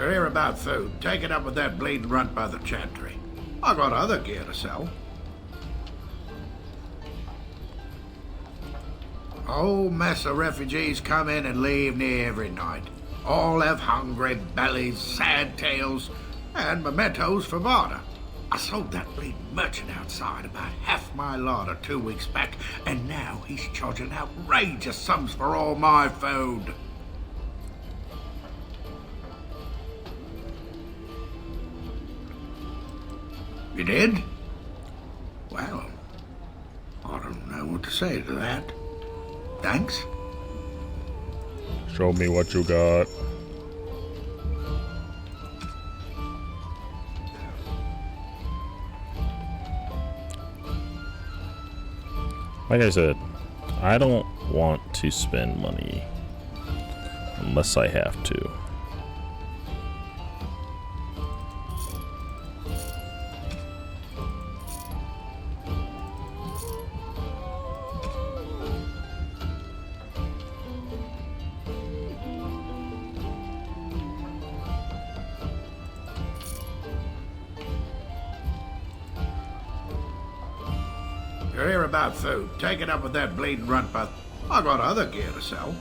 You're here about food. Take it up with that bleeding runt by the chantry. I got other gear to sell. A whole mess of refugees come in and leave near every night. All have hungry bellies, sad tales, and mementos for barter. I sold that bleeding merchant outside about half my larder 2 weeks back, and now he's charging outrageous sums for all my food. You did? Well, I don't know what to say to that. Thanks. Show me what you got. Like I said, I don't want to spend money unless I have to. You're here about food. Take it up with that bleeding runt by... I got other gear to sell.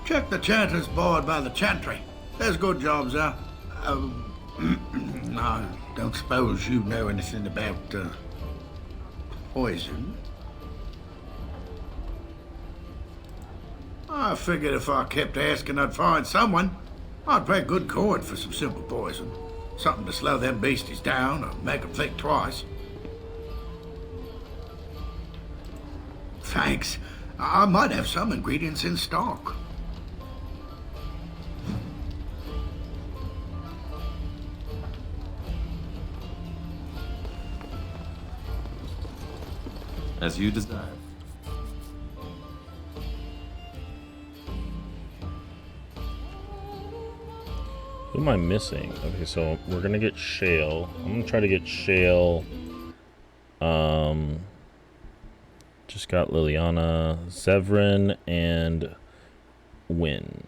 Check the chanter's board by the chantry. There's good jobs there. I don't suppose you know anything about, poison? I figured if I kept asking, I'd find someone. I'd pay good coin for some simple poison. Something to slow them beasties down or make them think twice. Thanks. I might have some ingredients in stock. As you desire. Who am I missing? Okay, so we're gonna get Shale. I'm gonna try to get Shale. Just got Liliana, Zevran, and Wynn.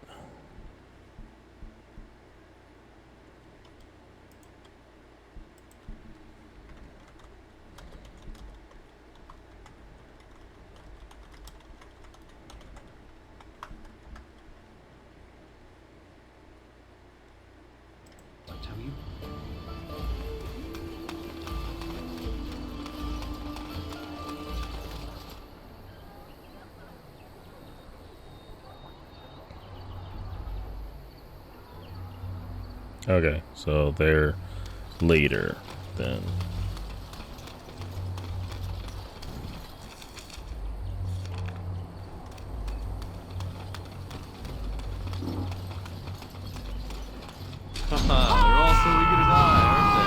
Okay, so they're later then. They're all so eager to die, aren't they?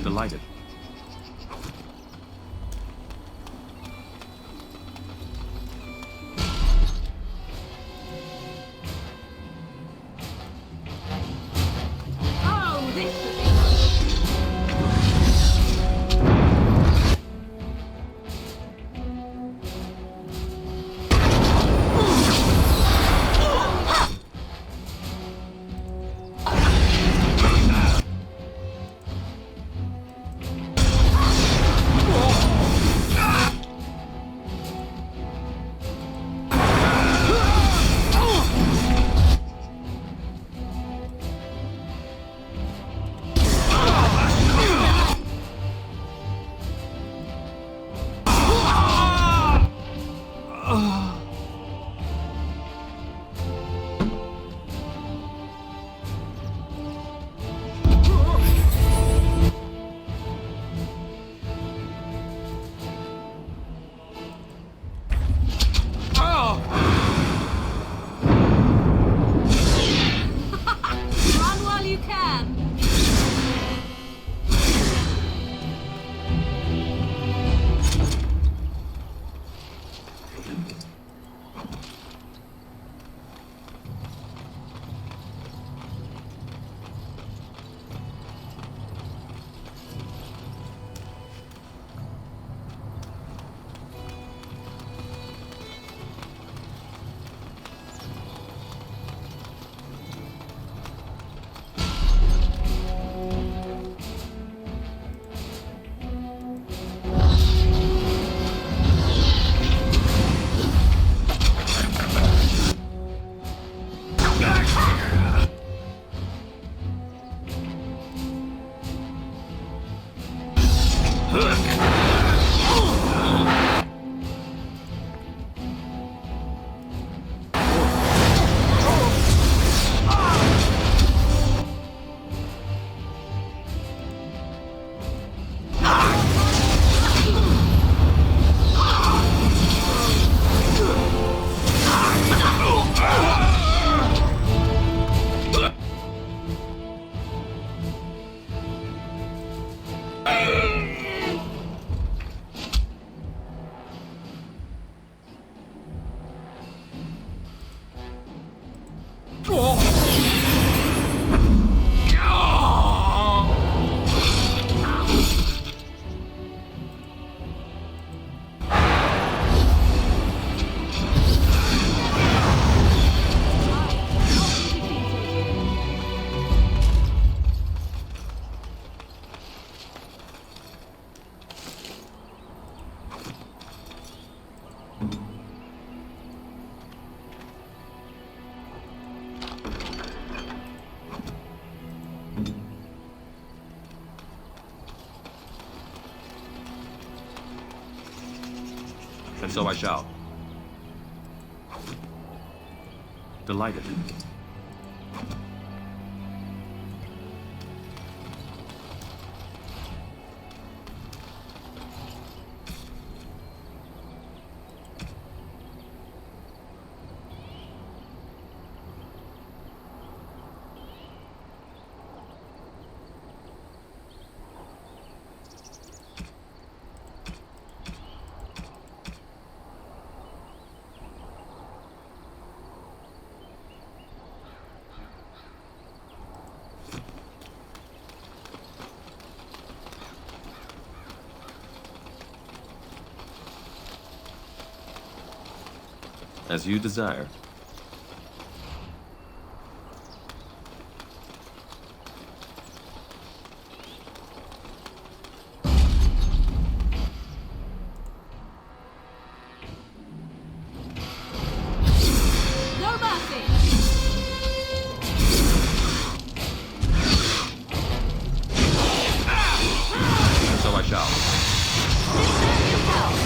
Delighted. Oh, this should be So I shall. Delighted. As you desire. No mercy! So I shall. Defend yourself!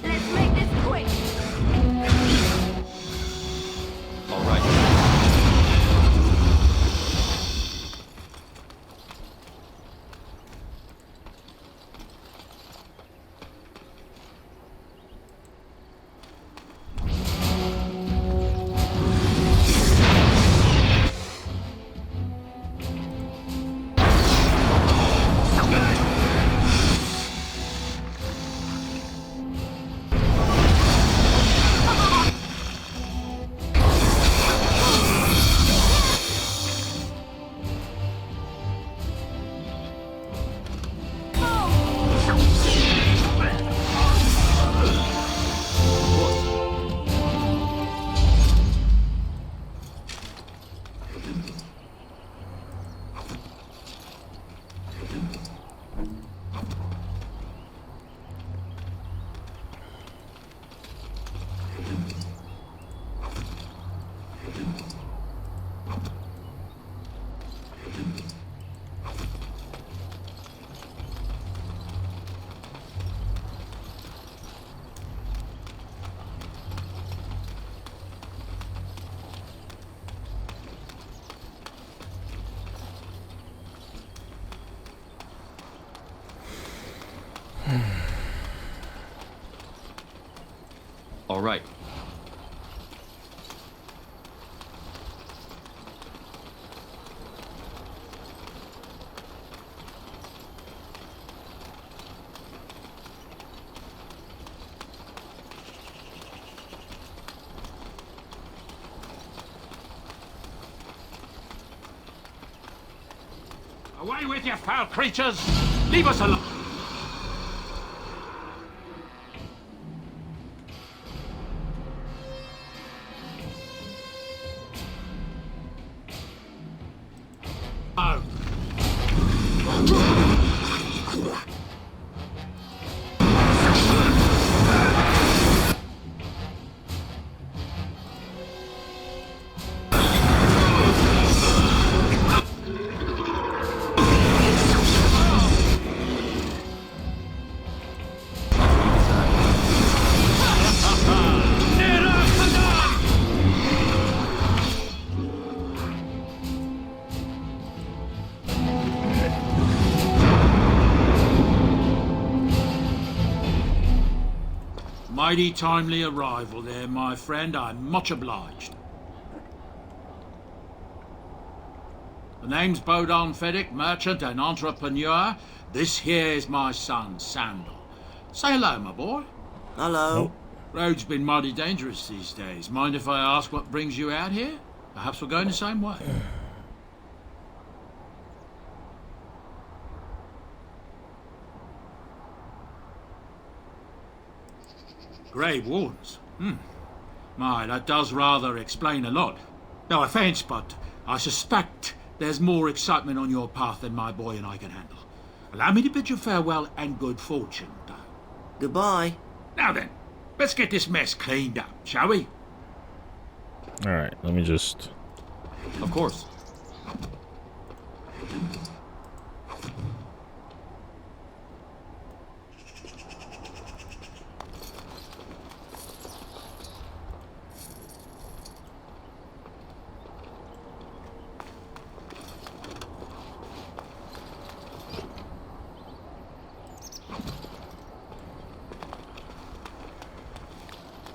Let's make this quick! All right. All right. Away with you, foul creatures! Leave us alone! Mighty timely arrival there, my friend. I'm much obliged. The name's Bodon Feddick, merchant and entrepreneur. This here is my son, Sandal. Say hello, my boy. Hello. Road's been mighty dangerous these days. Mind if I ask what brings you out here? Perhaps we're going the same way. Grey Wardens? My, that does rather explain a lot. No offence, but I suspect there's more excitement on your path than my boy and I can handle. Allow me to bid you farewell and good fortune, though. Goodbye. Now then, let's get this mess cleaned up, shall we? Alright, let me just... Of course.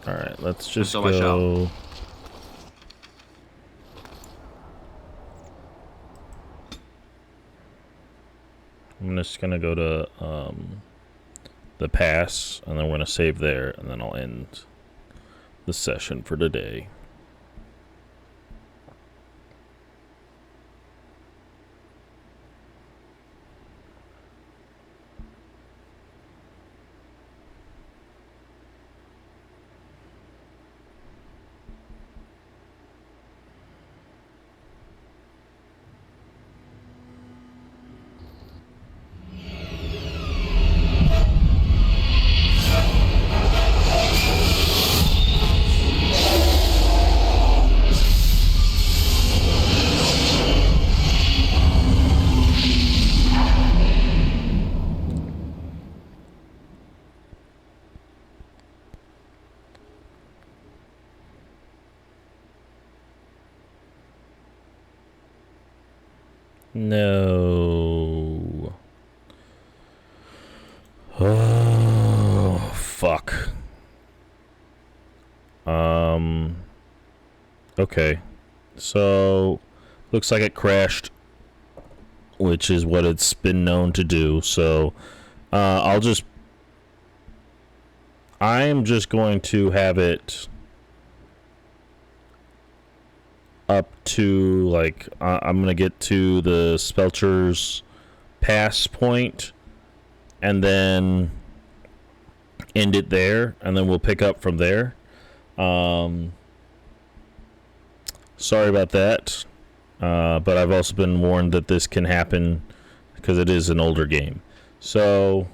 Alright, let's just So I shall. go. I'm just gonna go to the pass, and then we're gonna save there, and then I'll end the session for today. No. Oh, fuck. Okay. So, looks like it crashed, which is what it's been known to do. So, I'm just going to have it up to, like, I'm gonna get to the Spelcher's pass point and then end it there, and then we'll pick up from there. Sorry about that, but I've also been warned that this can happen because it is an older game. So